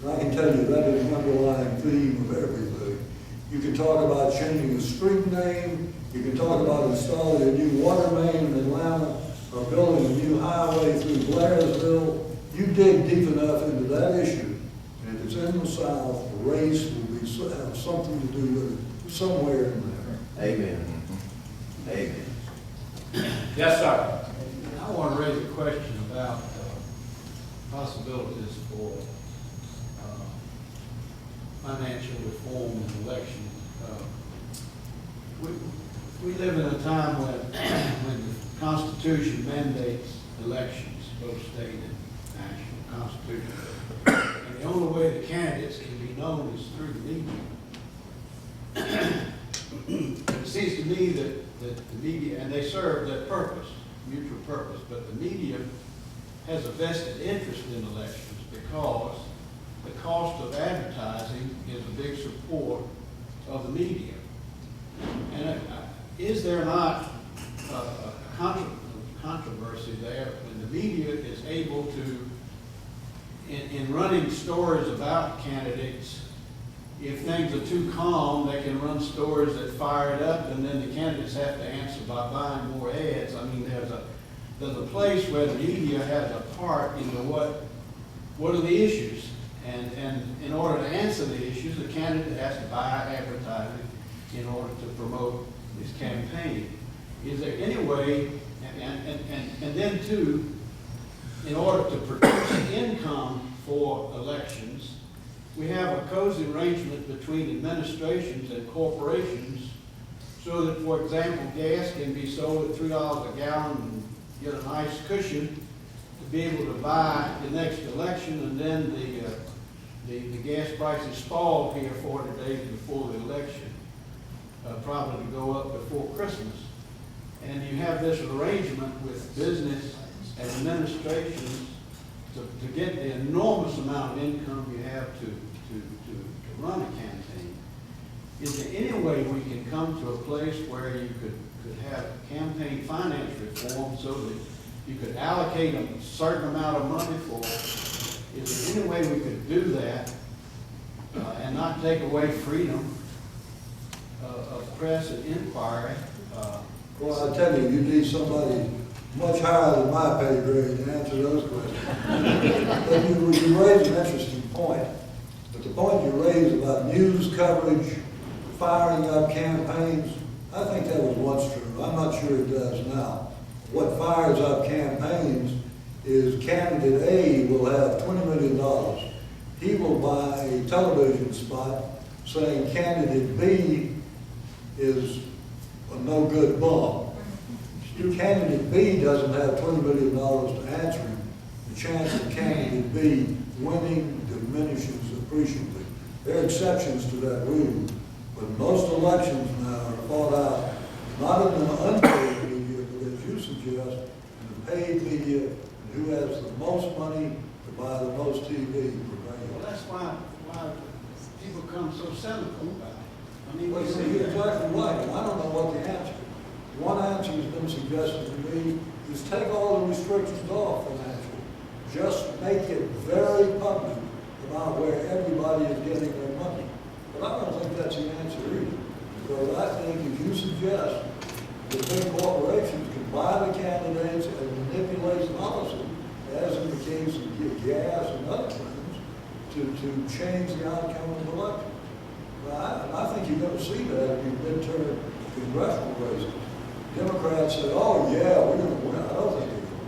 and I can tell you that is an underlying theme of everything. You can talk about changing a street name, you can talk about installing a new water main in Atlanta, or building a new highway through Blairsville. You dig deep enough into that issue, and if it's in the South, race will have something to do with it somewhere in there. Amen. Amen. Yes, sir. I want to raise a question about possibilities for financial reform and election. We live in a time when the Constitution mandates elections, both state and national constitution. And the only way the candidates can be known is through the media. It seems to me that the media, and they serve that purpose, mutual purpose, but the media has a vested interest in elections because the cost of advertising is a big support of the media. And is there not a controversy there when the media is able to, in running stories about candidates, if things are too calm, they can run stories that fire it up, and then the candidates have to answer by buying more ads. I mean, there's a place where the media has a part in what are the issues, and in order to answer the issues, the candidate has to buy advertising in order to promote his campaign. Is there any way, and then too, in order to produce income for elections, we have a cozy arrangement between administrations and corporations so that, for example, gas can be sold at $3 a gallon and get a nice cushion to be able to buy the next election, and then the gas prices fall here 40 days before the election, probably to go up before Christmas. And you have this arrangement with business and administrations to get the enormous amount of income you have to run a campaign. Is there any way we can come to a place where you could have campaign finance reform so that you could allocate a certain amount of money for it? Is there any way we could do that and not take away freedom of press and inquiry? Well, I tell you, you need somebody much higher than my pay grade to answer those questions. But you raise an interesting point. But the point you raised about news coverage, firing up campaigns, I think that was once true. I'm not sure it does now. What fires up campaigns is candidate A will have $20 million. he will buy a television spot saying candidate B is a no-good bum. Candidate B doesn't have $20 million to answer him. The chance of candidate B winning diminishes appreciably. There are exceptions to that rule, but most elections now are fought out, not in the unpaid media, but as you suggest, in the paid media, and who has the most money to buy the most TV Well, prevails. that's why people come so cynical about it. I mean, Well, we see you're that. exactly right, and I don't know what the answer is. One answer has been suggested to me is take all the restrictions off financially. Just make it very public about where everybody is getting their money. But I don't think that's the answer either. Because I think if you suggest that big corporations can buy the candidates and manipulate policy, as in the case of gas and other things, to change the outcome of the election. I think you're going to see that in midterm congressional races. Democrats say, oh yeah, we're going to win. I don't think they're going to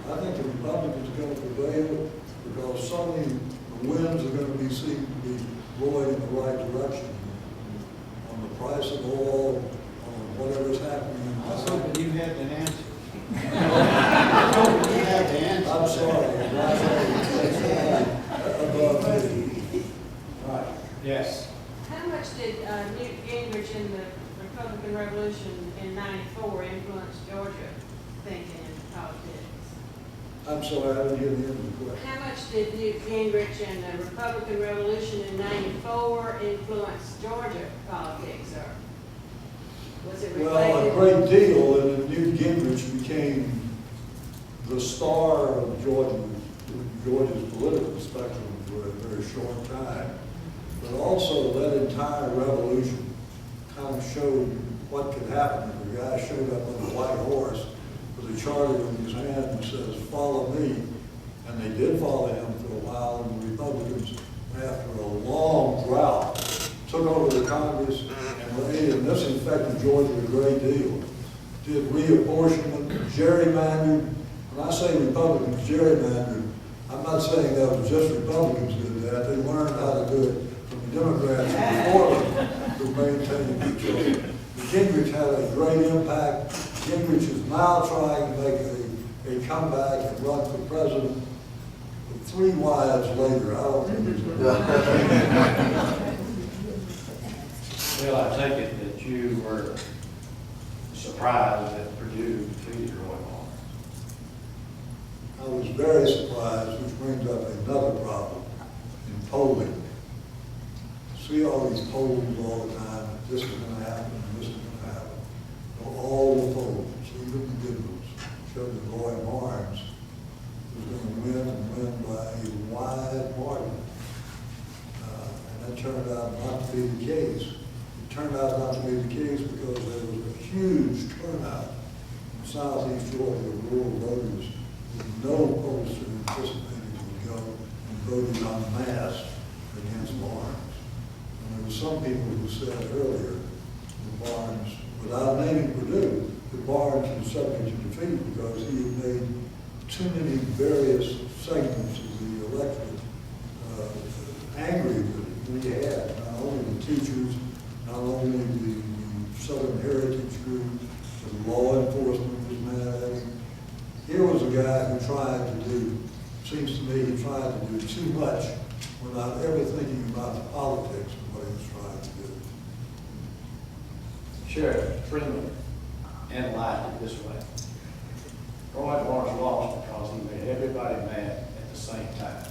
win. I think the Republicans are going to prevail because suddenly the winds are going to be seen to be blowing in the right direction on the price of oil, on whatever's happening in I was the hoping you had the answer. I was hoping you had the answer. I'm sorry. Above me. Right, yes. How much did Newt Gingrich and the Republican Revolution in '94 influence Georgia thinking and politics? I'm sorry, I didn't hear the end of the question. How much did Newt Gingrich and the Republican Revolution in '94 influence Georgia politics, or was it Well, a reflected? great deal, and Newt Gingrich became the star of Georgia's political spectrum for a very short time. But also that entire revolution kind of showed what could happen if a guy showed up on a white horse with a charter in his hand and says, follow me. And they did follow him for a while, and the Republicans, after a long drought, took over the Congress and were able, and this infected Georgia a great deal, did reapportionment, gerrymandered. When I say Republicans gerrymandered, I'm not saying that was just Republicans did that. They learned how to do it from the Democrats before them to maintain control. Gingrich had a great impact. Gingrich is now trying to make a comeback and run for president. But 3 wives later, I don't think he's going to. Bill, I take it that you were surprised that Purdue defeated Roy Moore. I was very surprised, which brings up another problem in polling. See all these polls all the time, this is going to happen, and this is going to happen. Well, all the polls, even the good ones, showed that Roy Barnes was going to win and win by a wide margin. And that turned out not to be the case. It turned out not to be the case because there was a huge turnout in southeast Georgia of rural voters who no pollster anticipated would go and voted en masse against Barnes. And there were some people who said earlier that Barnes, without naming Purdue, that Barnes was subject to defeat because he had made too many various segments of the electorate angry with him. He had not only the teachers, not only the Southern Heritage Group, but law enforcement was mad at him. Here was a guy who tried to do, seems to me, he tried to do too much without ever thinking about the politics of what he was trying to do. Sheriff Freeman analyzed it this way. Roy Barnes lost because he made everybody mad at the same time.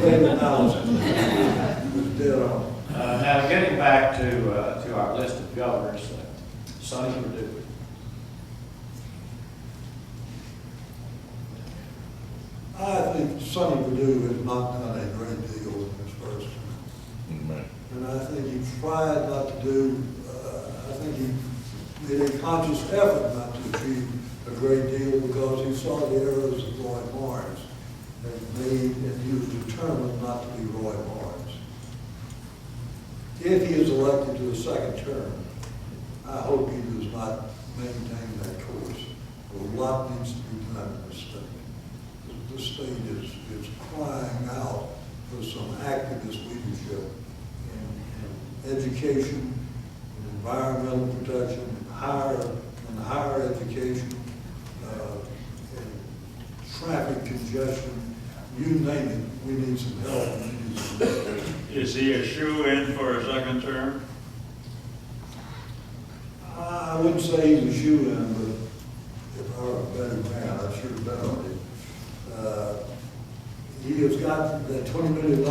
Great analysis. It was dead on. Now, getting back to our list of governors, Sonny Perdue. I think Sonny Perdue has not done a great deal in his first term. And I think he tried not to do, I think he made a conscious effort not to achieve a great deal because he saw the errors of Roy Barnes and made, and he was determined not to be Roy Barnes. If he is elected to the second term, I hope he does not maintain that course. A lot needs to be done in this state. This state is crying out activist leadership in education, in environmental protection, in higher education, in traffic congestion, you name it, we need some help. We need some help. Is he a shoe-in for a second term? I wouldn't say he's a shoe-in, but if I were a better man, I should have bet on it. He has got that $20 million I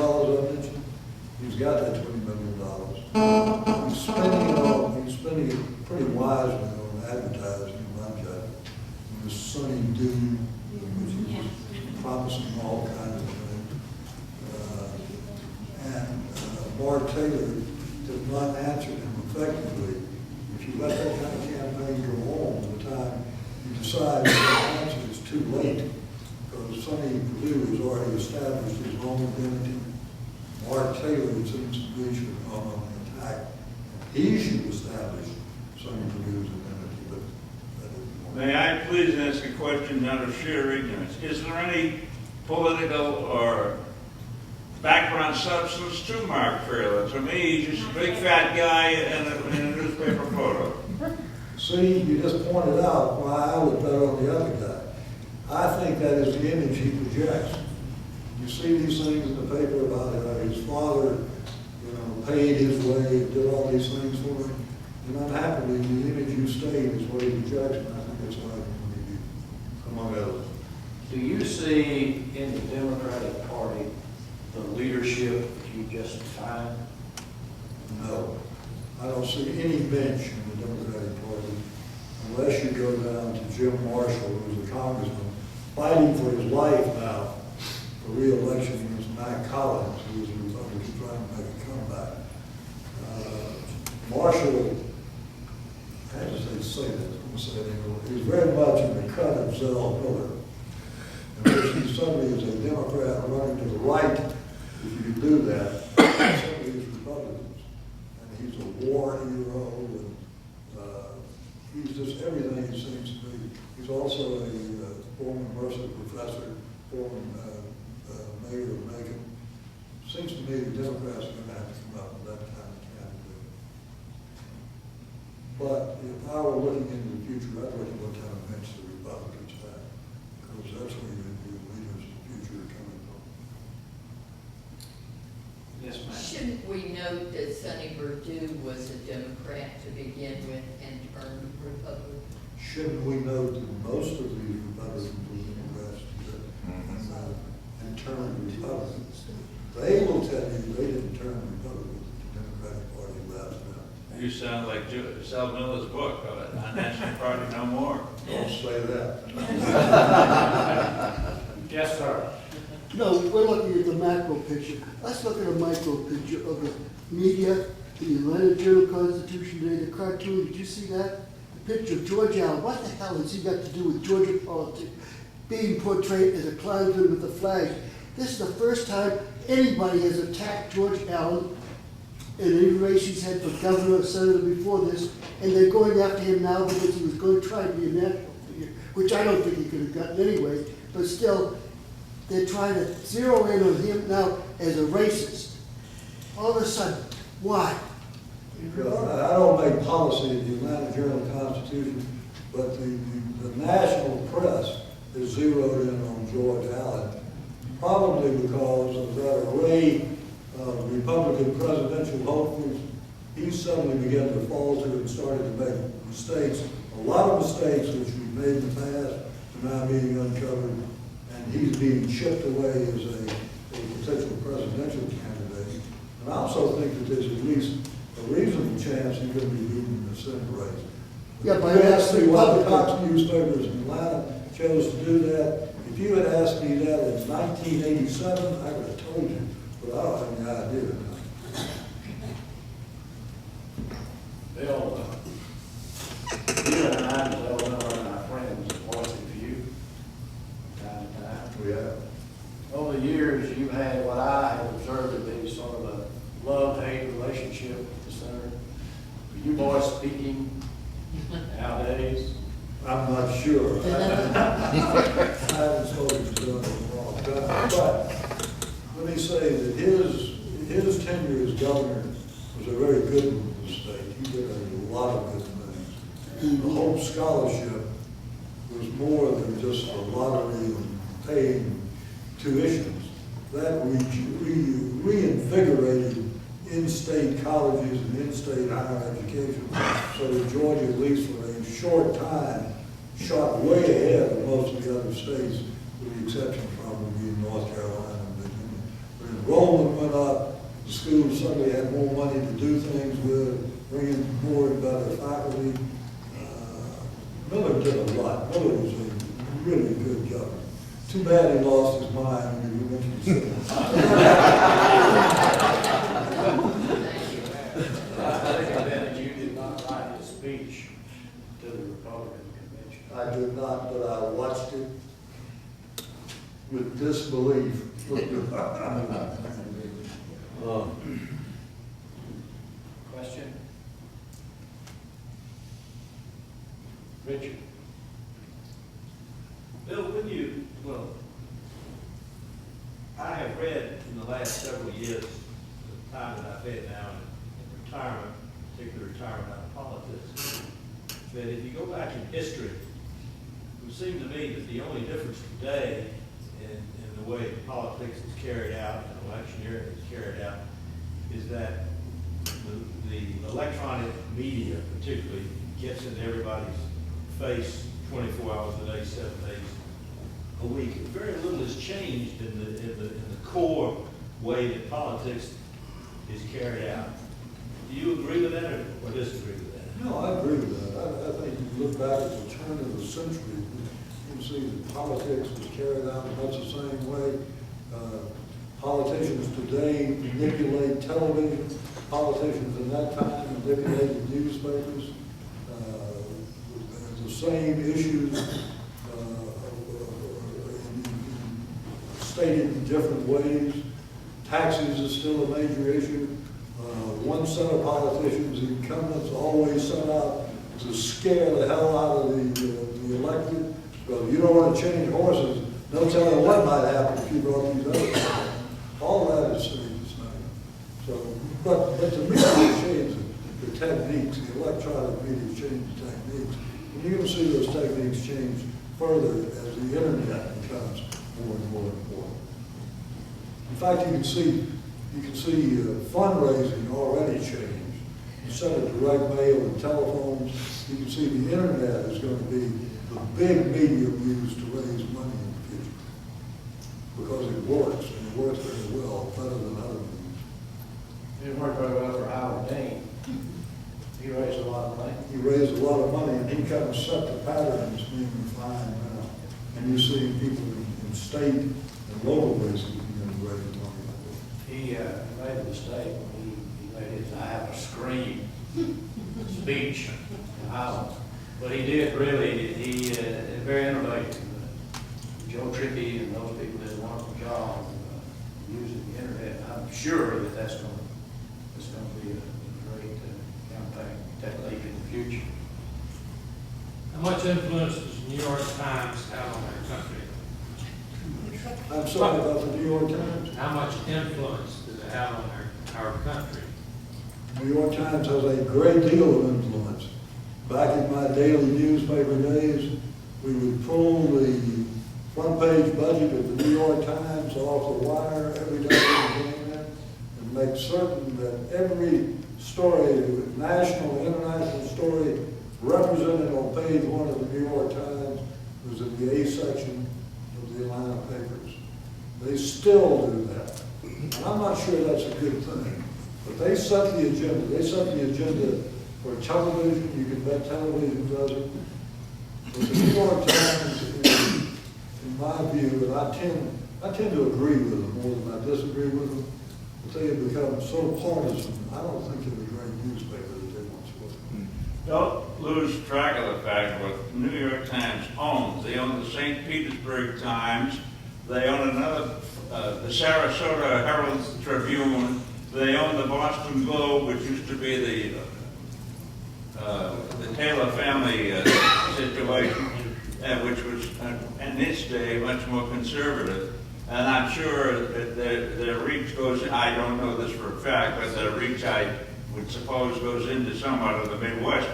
mentioned. He's got that $20 million. He's spending it pretty wisely on advertising, in my judgment. This Sunny Dude, which is promising all kinds of things. Mark Taylor does not answer him effectively. If you let that kind of campaign go on, by the time you decide to answer, it's too late. Because Sonny Perdue has already established his own identity. Mark Taylor, it seems to me, should come on the attack. He should establish Sonny Perdue's identity, but that isn't. May I please ask a question out of sheer ignorance? Is there any political or background substance to Mark Taylor? To me, he's just a big fat guy in a newspaper photo. See, you just pointed out why I would bet on the other guy. I think that is the image he projects. You see these things in the paper about his father, paid his way, did all these things for him. And unhappily, the image you state is what he projects, and I think that's why he be among others. Do you see in the Democratic Party the leadership that you just defined? No. I don't see any bench in the Democratic Party unless you go down to Jim Marshall, who's a congressman, fighting for his life now for re-election against Matt Collins, who is a Republican trying to make a comeback. Marshall, I had to say this, I'm going to say it anyway, he's very much in the cut of Zell Miller. And if he suddenly is a Democrat running to the right, if you do that, some of these Republicans, and he's a war hero, and he's just everything it seems to be. He's also a former Mercer professor, former mayor of Macon. Seems to me the Democrats are going to have to come up with that kind of candidate. But if I were looking into the future, I'd look at what kind of bench the Republicans have, because that's where your leaders of the future are coming from. Yes, ma'am. Shouldn't we note that Sonny Perdue was a Democrat to begin with and turned Republican? Shouldn't we note that most of these Republicans were Democrats and turned Republicans? They will tell you they didn't turn Republicans. The Democratic Party left now. You sound like Zell Miller's book, "Our National Party No More." Don't say that. Yes, sir. No, we're looking at the macro picture. Let's look at a micro picture of the media, the Atlanta Journal-Constitution today, the cartoon. Did you see that? The picture of George Allen. What the hell has he got to do with Georgia politics? Being portrayed as a clownsman with a flag. This is the first time anybody has attacked George Allen in any race he's had for governor or senator before this, and they're going after him now because he was going to try to be a national figure, which I don't think he could have gotten anyway, but still, they're trying to zero in on him now as a racist. All of a sudden, why? I don't make policy of the Atlanta Journal-Constitution, but the national press is zeroed in on George Allen, probably because of that array of Republican presidential hopefuls. He suddenly began to falter and started to make mistakes. A lot of mistakes which we've made in the past are now being uncovered, and he's being chipped away as a potential presidential candidate. And I also think that there's at least a reasonable chance he's going to be leading the Senate race. Yeah, but you asked me why the Republican. Cox newspapers in Atlanta chose to do that. If you had asked me that in 1987, I would have told you, but I don't have any idea. Bill, you and I, Bill Miller and our friends, are voicing for you from time to time. We have. Over the years, you've had what I have observed to be sort of a love-hate relationship with the senator. Are you boys speaking nowadays? I'm not sure. I haven't spoken to them in a long time. But let me say that his tenure as governor was a very good one for the state. He did a lot of good things. The Hope Scholarship was more than just a lottery and paying tuitions. That reinvigorated in-state colleges and in-state higher education, so that Georgia, at least for a short time, shot way ahead of most of the other states, with the exception probably in North Carolina and Virginia. When enrollment went up, the schools suddenly had more money to do things with, bring in more and better faculty. Miller did a lot. Miller was a really good governor. Too bad he lost his mind when he mentioned civics. I think I bet you did not write his speech to the Republican convention. I did not, but I watched it with disbelief. Question? Richard? Bill, I have read in the last several years, the time that I've had now in retirement, particularly retirement out of politics, that if you go back in history, it would seem to me that the only difference today in the way politics is carried out and electioneering is carried out is that the electronic media particularly gets in everybody's face 24 hours a day, 7 days a week. Very little has changed in the core way that politics is carried out. Do you agree with that or disagree with that? No, I agree with that. I think if you look back at the turn of the century, you can see that politics was carried out in much the same way. Politicians today manipulate television. Politicians in that time manipulated newspapers. The same issues stated in different ways. Taxes is still a major issue. One set of politicians, the incumbents, always set out to scare the hell out of the elected. So you don't want to change horses, no telling what might happen if you brought these other people. All that is staying the same. So, but to me, it changed the techniques, the electronic media changed the techniques. And you're going to see those techniques change further as the internet becomes more and more important. In fact, you can see fundraising already changed. Instead of direct mail and telephones, you can see the internet is going to be the big medium used to raise money in the future. Because it works, and it works very well, better than other means. It didn't work very well for Howard Dean. He raised a lot of money. He raised a lot of money, and he kind of set the pattern that's being refined now. And you see people in state and local races beginning to raise money. He made a mistake when he made his I Have a Scream speech in Highlands. But he did really, he very innovative. Joe Trippy and those people did a wonderful job using the internet. I'm sure that that's going to be a great campaign technique in the future. How much influence does the New York Times have on our country? I'm sorry about the New York Times. How much influence does it have on our country? The New York Times has a great deal of influence. Back in my daily newspaper days, we would pull the front page budget of the New York Times off the wire every day we came in and make certain that every story, national, international story, represented on page 1 of the New York Times was in the A section of the Atlanta papers. They still do that. And I'm not sure that's a good thing, but they set the agenda. They set the agenda for television. You can bet television does it. But the New York Times, in my view, and I tend to agree with them more than I disagree with them, but they have become so partisan. I don't think they're the great newspaper that they once were. Don't lose track of the fact what the New York Times owns. They own the St. Petersburg Times. They own another, the Sarasota Herald Tribune. They own the Boston Globe, which used to be the Taylor family situation, which was, in its day, much more conservative. And I'm sure that their reach goes, I don't know this for a fact, but their reach, I would suppose, goes into somewhat of the Midwest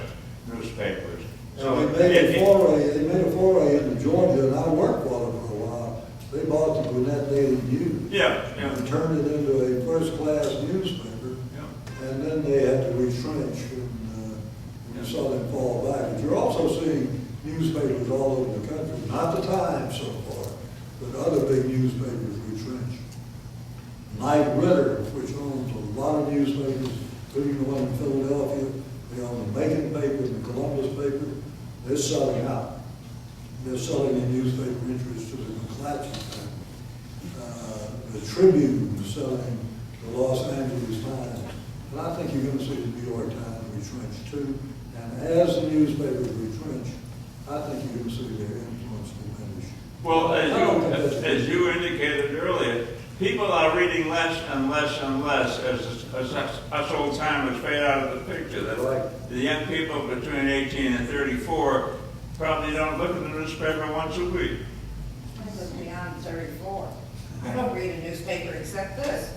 newspapers. So they made a foray into Georgia, and I worked for them for a while. They bought the Gwinnett Daily News. Yeah. And turned it into a first-class newspaper. Yeah. And then they had to retrench, and you saw them fall back. But you're also seeing newspapers all over the country, not the Times so far, but other big newspapers retrench. Knight Ridder, which owns a lot of newspapers, including the one in Philadelphia, they own the Macon paper and the Columbus paper, they're selling out. They're selling their newspaper interests to the McClatchy family. The Tribune is selling the Los Angeles Times. And I think you're going to see the New York Times retrench too. And as the newspapers retrench, I think you're going to see their influence diminish. Well, as you indicated earlier, people are reading less and less and less as us old timers fade out of the picture. That the young people between 18 and 34 probably don't look at the newspaper once a week. I look beyond 34. I don't read a newspaper except this.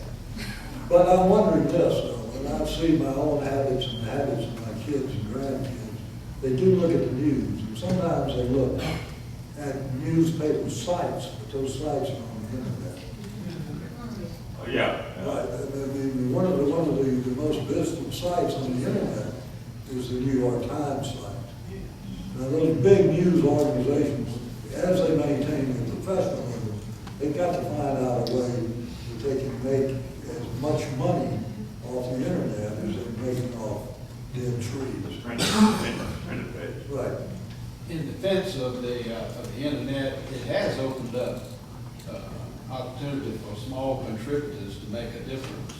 But I'm wondering this, though, when I see my own habits and the habits of my kids and grandkids, they do look at the news, and sometimes they look at newspaper sites, but those sites are on the internet. Oh, yeah. Right. I mean, one of the most visited sites on the internet is the New York Times site. Now, those big news organizations, as they maintain their professionalism, they've got to find out a way that they can make as much money off the internet as they're making off dead trees. Right. In defense of the internet, it has opened up opportunity for small contributors to make a difference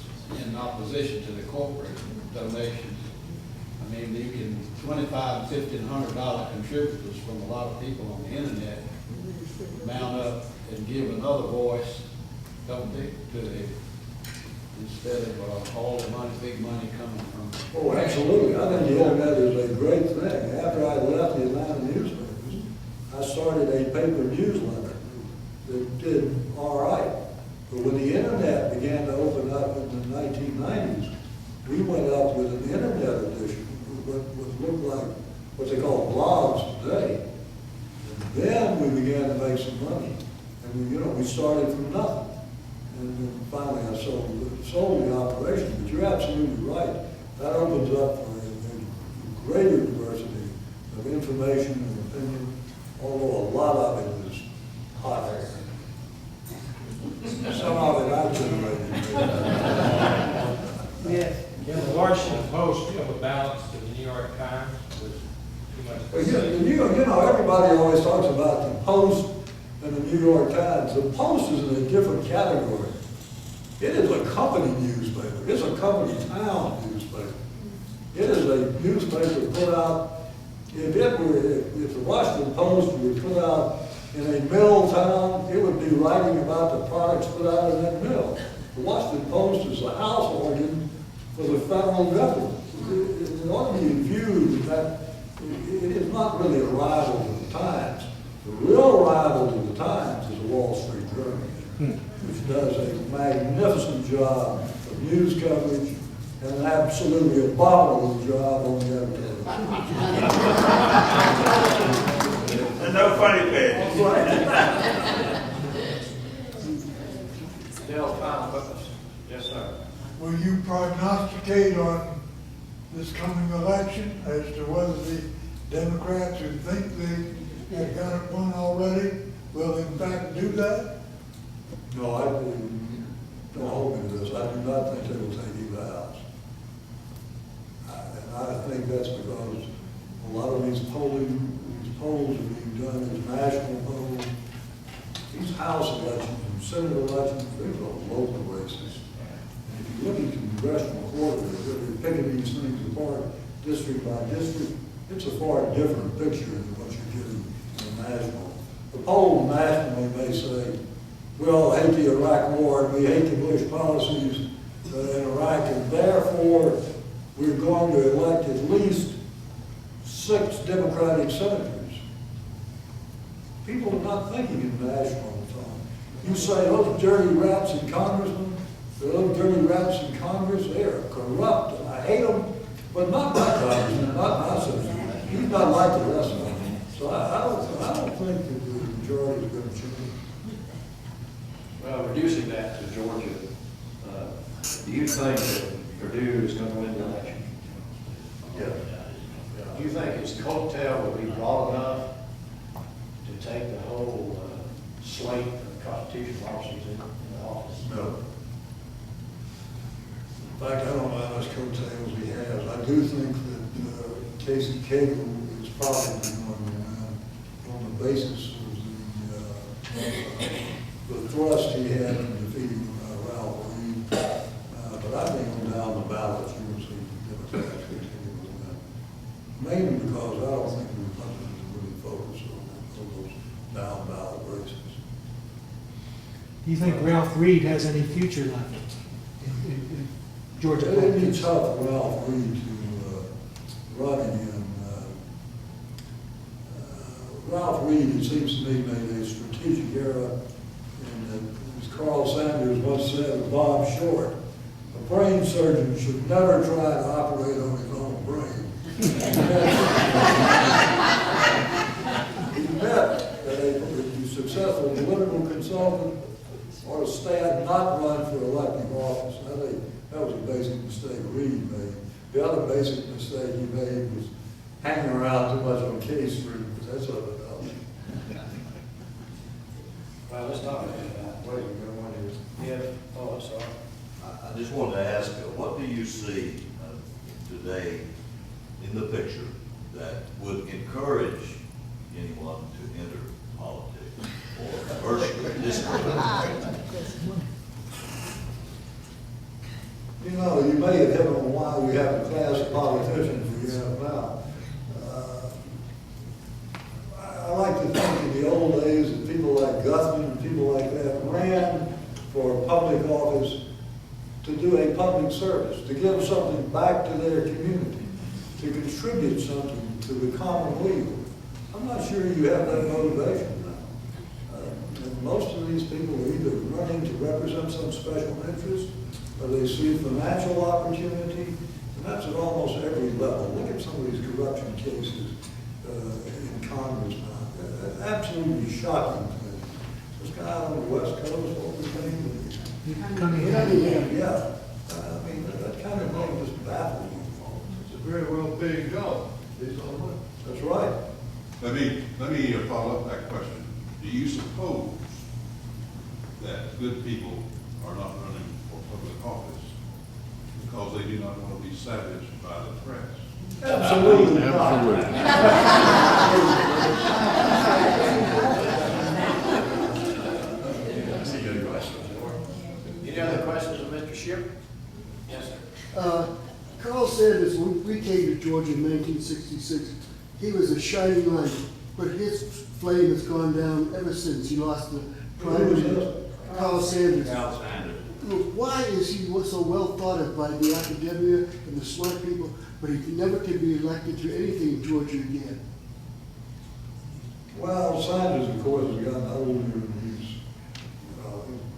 in opposition to the corporate donations. I mean, you can $25 and $1,500 contributors from a lot of people on the internet mount up and give another voice, don't they, to the, instead of all the money, big money coming from. Oh, absolutely. I think the internet is a great thing. After I left the Atlanta newspapers, I started a paper newsletter that did all right. But when the internet began to open up in the 1990s, we went up with an internet edition, what looked like what they call blogs today. And then we began to make some money. And we started from nothing. And then finally I sold the operation. But you're absolutely right. That opens up for a greater diversity of information and opinion, although a lot of it is hot air. Some of it I generated. Yes. Can the Washington Post have a balance to the New York Times with too much? Well, everybody always talks about the Post and the New York Times. The Post is in a different category. It is a company newspaper. It's a company town newspaper. It is a newspaper put out, if the Washington Post were put out in a mill town, it would be writing about the products put out in that mill. The Washington Post is the house organ for the federal government. It ought to be viewed that it is not really a rival to the Times. The real rival to the Times is the Wall Street Journal, which does a magnificent job of news coverage and an absolutely abominable job on the advertising. And no funny page. Dale, final witness. Yes, sir. Will you prognosticate on this coming election as to whether the Democrats who think they have got it won already will in fact do that? No, I don't hold me to this. I do not think they will take either house. And I think that's because a lot of these polls are being done as national polls. These House elections and Senate elections, these are local races. And if you look at congressional quarters, if you're picking these things apart district by district, it's a far different picture than what you're getting in the national. The poll nationally may say, we all hate the Iraq war and we hate the Bush policies in Iraq, and therefore we're going to elect at least 6 Democratic senators. People are not thinking in national time. You say those dirty rats in Congressmen, those dirty rats in Congress, they are corrupt, and I hate them, but not my Congressman, not my senator. He's not like the rest of them. So I don't think that the majority is going to change. Well, reducing that to Georgia, do you think that Purdue is going to win the election? Yeah. Do you think his coattail will be broad enough to take the whole slate of constitutional officers in office? No. In fact, I don't know how much coattails he has. I do think that Casey Cagle is probably going to win on the basis of the thrust he had in defeating Ralph Reed. But I think on down the ballots, you will see Democrats continue to win. Mainly because I don't think the Republicans are really focused on those down ballot races. Do you think Ralph Reed has any future left in Georgia It'd be politics? tough for Ralph Reed to run again. Ralph Reed, it seems to me, made a strategic error. And as Carl Sanders once said of Bob Short, a brain surgeon should never try to operate on his own brain. He met that a successful political consultant or a staff not run for elective office. I think that was a basic mistake Reed made. The other basic mistake he made was hanging around too much on K Street, but that's other else. Well, let's talk about what you're going to give thoughts on. I just wanted to ask, what do you see today in the picture that would encourage anyone to enter politics or virtually discourage? You know, you may have hit on why we have a class of politicians we have now. I like to think in the old days that people like Guthrie and people like that ran for public office to do a public service, to give something back to their community, to contribute something to the common weal. I'm not sure you have that motivation now. And most of these people are either running to represent some special interest, or they see financial opportunity, and that's at almost every level. Look at some of these corruption cases in Congress now. Absolutely shocking things. This guy on the West Coast, what was his name? Cunningham. Yeah. I mean, that kind of thing just baffles me. It's a very well paid job. That's right. Let me follow up that question. Do you suppose that good people are not running for public office because they do not want to be savaged by the press? Absolutely not. Any other questions of Mr. Shipp? Yes, sir. Carl Sanders, when we came to Georgia in 1966, he was a shining light, but his flame has gone down ever since he lost the primary. Carl Sanders. Carl Sanders. Why is he so well thought of by the academia and the smart people, but he never can be elected to anything in Georgia again? Well, Sanders, of course, has gotten older and he's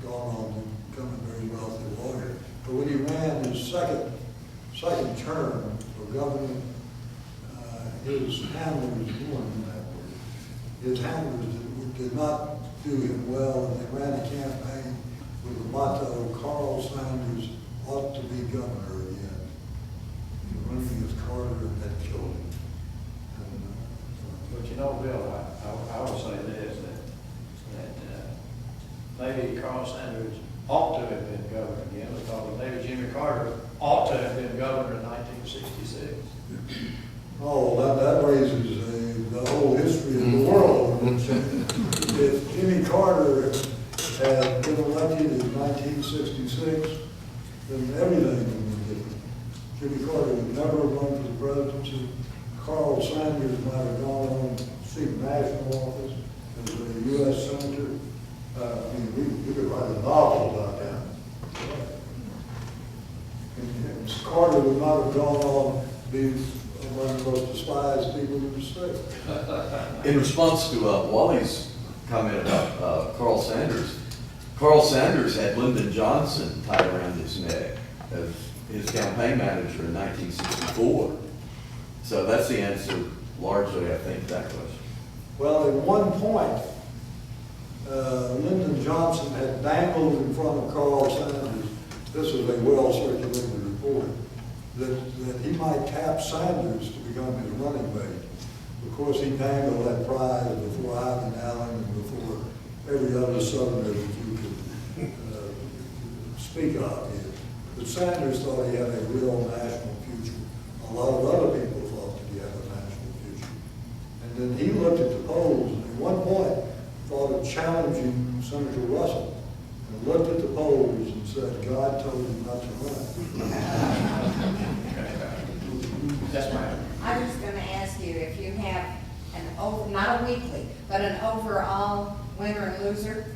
gone on to become a very wealthy lawyer. But when he ran his second term for governor, his handlers did not do him well, and they ran a campaign with the motto, Carl Sanders ought to be governor again. He was running against Carter and that killed him. But you know, Bill, I would say this, that maybe Carl Sanders ought to have been governor again, because maybe Jimmy Carter ought to have been governor in 1966. Oh, that raises the whole history of the world. If Jimmy Carter had been elected in 1966, then everything would be different. Jimmy Carter would never have run for the presidency. Carl Sanders might have gone on to seek national office as a U.S. senator. We could write a novel about that. And Carter would not have gone on to be one of the most despised people in the state. In response to Wally's comment about Carl Sanders, Carl Sanders had Lyndon Johnson tied around his neck as his campaign manager in 1964. So that's the answer largely, I think, to that question. Well, at one point, Lyndon Johnson had dangled in front of Carl Sanders, this is a well-circulated report, that he might tap Sanders to become his running mate. Of course, he dangled that prize before Ivan Allen and before every other Southerner that you could speak of here. But Sanders thought he had a real national future. A lot of other people thought that he had a national future. And then he looked at the polls, and at one point thought of challenging Senator Russell, and looked at the polls and said, God told him not to run. That's my. I was gonna ask you if you have not a weekly, but an overall winner and loser.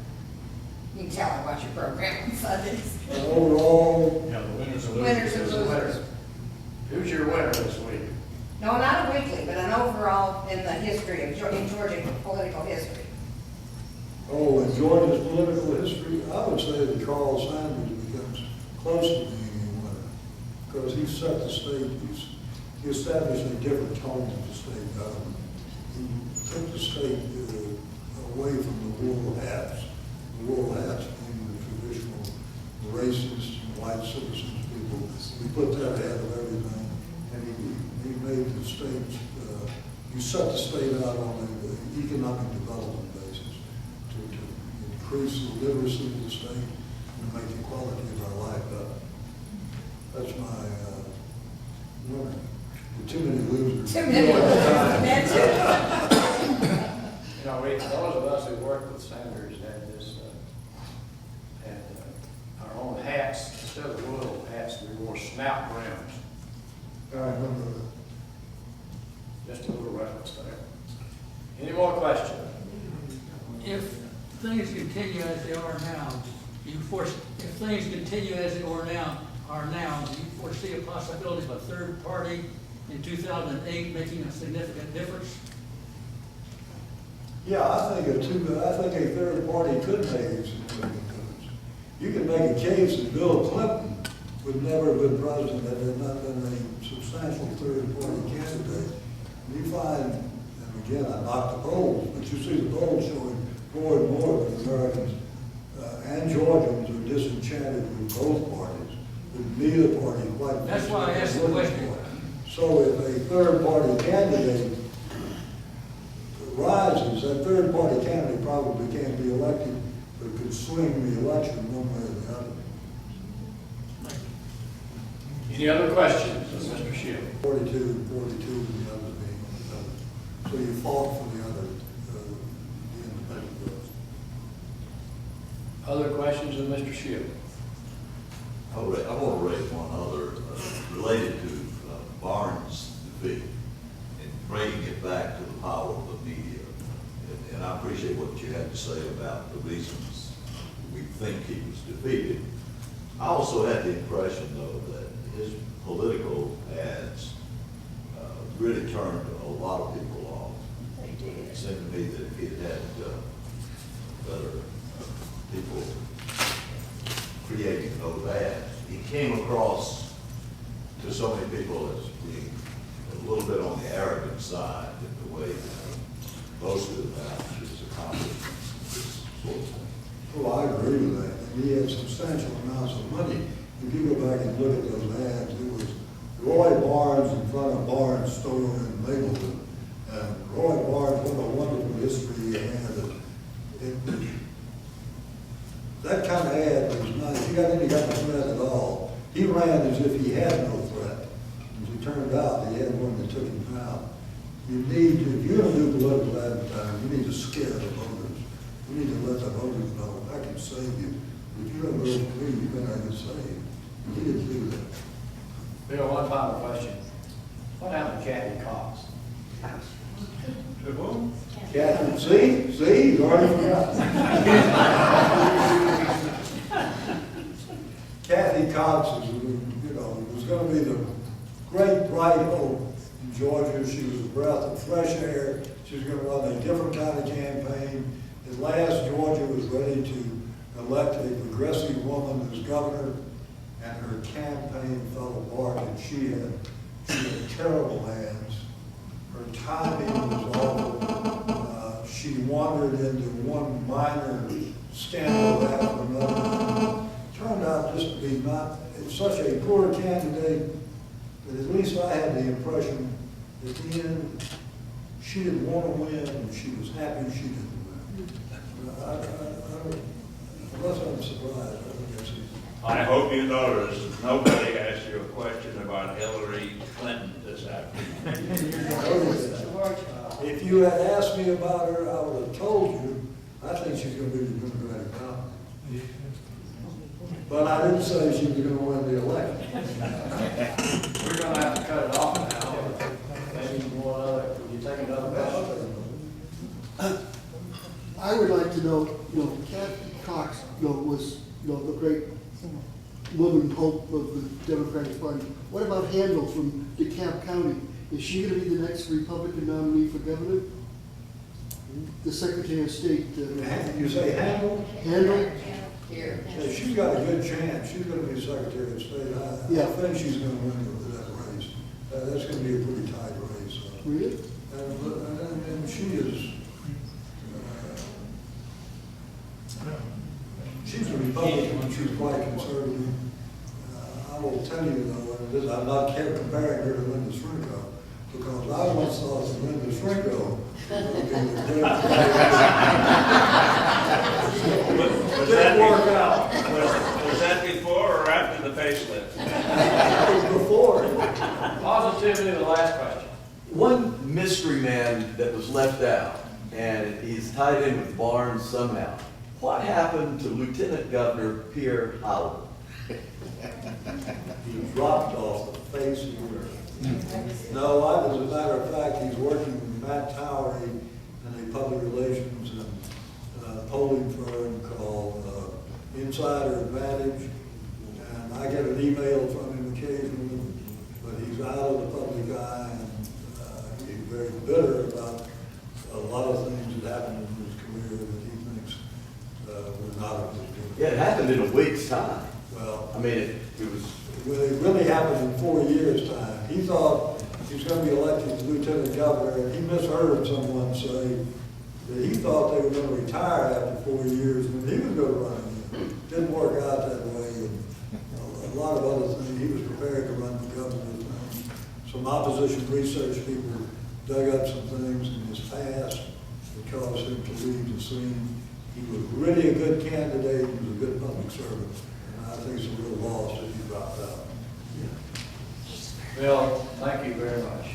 You can tell I watch your program on Sundays. Overall, Yeah, the winners and Winners and losers. Who's your winner this week? No, not a weekly, but an overall in the history of, in Georgia political history. oh, in Georgia's political history, I would say that Carl Sanders becomes close to being a winner, because he set the stage, he established a different tone of the state government. He took the state away from the wool hats. The wool hats being the traditional racist, white citizens people. We put that ahead of everything, and he made the state, he set the state out on an economic development basis to increase the literacy of the state and make the quality of our life better. That's my winner. Too many losers. Too many losers. That's You know, those of us who worked with Sanders had this, had our own hats, instead of wool hats, we wore snout brims. I remember that. Just a little reference there. Any more questions? If things continue as they are now, if things continue as they are now, do you foresee a possibility of a third party in 2008 making a significant difference? Yeah, I think a third party could make a significant difference. You can make a case that Bill Clinton would never have been president had there not been a substantial third party candidate. And you find, and again, I knock the polls, but you see the polls showing more and more that Americans and Georgians are disenchanted with both parties, with neither party quite. That's why I asked the question. So if a third party candidate rises, that third party candidate probably can't be elected, but could swing the election one way or the other. Any other questions of Mr. Shipp? 42 and 42 and the others being on the other. So you fought for the other, the independent votes. Other questions of Mr. Shipp? I want to raise one other related to Barnes' defeat and bringing it back to the power of the media. And I appreciate what you had to say about the reasons we think he was defeated. I also had the impression, though, that his political ads really turned a lot of people off. It seemed to me that if he had had better people creating those ads, he came across to so many people as being a little bit on the arrogant side in the way he boasted about his accomplishments, this sort of thing. Well, I agree with that. And he had substantial amounts of money. If you go back and look at those ads, it was Roy Barnes in front of Barnes store in Mapleton. And Roy Barnes, what a wonderful history he had. That kind of ad was nice. He got any kind of threat at all. He ran as if he had no threat. As it turned out, he had one that took him out. You need to, if you're going to do political advertising, you need to scare the voters. You need to let the voters know, I can save you. If you're going to vote for me, you better get saved. You need to do that. Bill, one final question. What happened to Kathy Cox? To whom? Catherine, see, you already forgot. Kathy Cox is, was going to be the great bright hope in Georgia. She was a breath of fresh air. She was going to run a different kind of campaign. At last, Georgia was ready to elect a progressive woman as governor, and her campaign fell apart, and she had terrible hands. Her timing was awful. She wandered into one minor scandal after another. Turned out just to be not, it's such a poor candidate that at least I had the impression at the end, she didn't want to win, and she was happy she didn't win. Unless I'm surprised, I think that's it. I hope you notice that nobody asked you a question about Hillary Clinton this afternoon. If you had asked me about her, I would have told you, I think she's going to be the Democratic nominee. But I didn't say she was going to win the election. We're gonna have to cut it off now, or maybe one other, would you take another question? I would like to know, Kathy Cox, was, the great woman hope of the Democratic Party. What about Handel from DeKalb County? Is she gonna be the next Republican nominee for governor? The Secretary of State. You say Handel? Handel? Here. Yeah, she's got a good chance. She's going to be Secretary of State. I think she's going to win that race. That's going to be a pretty tight race. Really? And she is, she's a Republican, she's quite conservative. I will tell you though, I'm not comparing her to Linda Srinko, because I once thought that Linda Srinko would be the Was that work out. Was that before or after the facelift? It was before. Positively, the last question. One mystery man that was left out, and he's tied in with Barnes somehow. What happened to Lieutenant Governor Pierre Howell? He dropped off the face of the earth. No, as a matter of fact, he's working with Matt Towery in a public relations and polling firm called Insider Advantage. And I get an email from him occasionally, but he's out of the public eye, and he's very bitter about a lot of things that happened in his career that he thinks were not of his doing. Yeah, it happened in a week's time. Well, I mean, it was... Well, it really happened in 4 years' time. He thought he was going to be elected as lieutenant governor, and he misheard someone say that he thought they were going to retire after 4 years, and he was going to run again. Didn't work out that way, and a lot of other things. He was prepared to run for governor. Some opposition research people dug up some things in his past that caused him to leave the scene. He was really a good candidate. He was a good public servant. I think it's a real loss that he dropped out. Bill, thank you very much.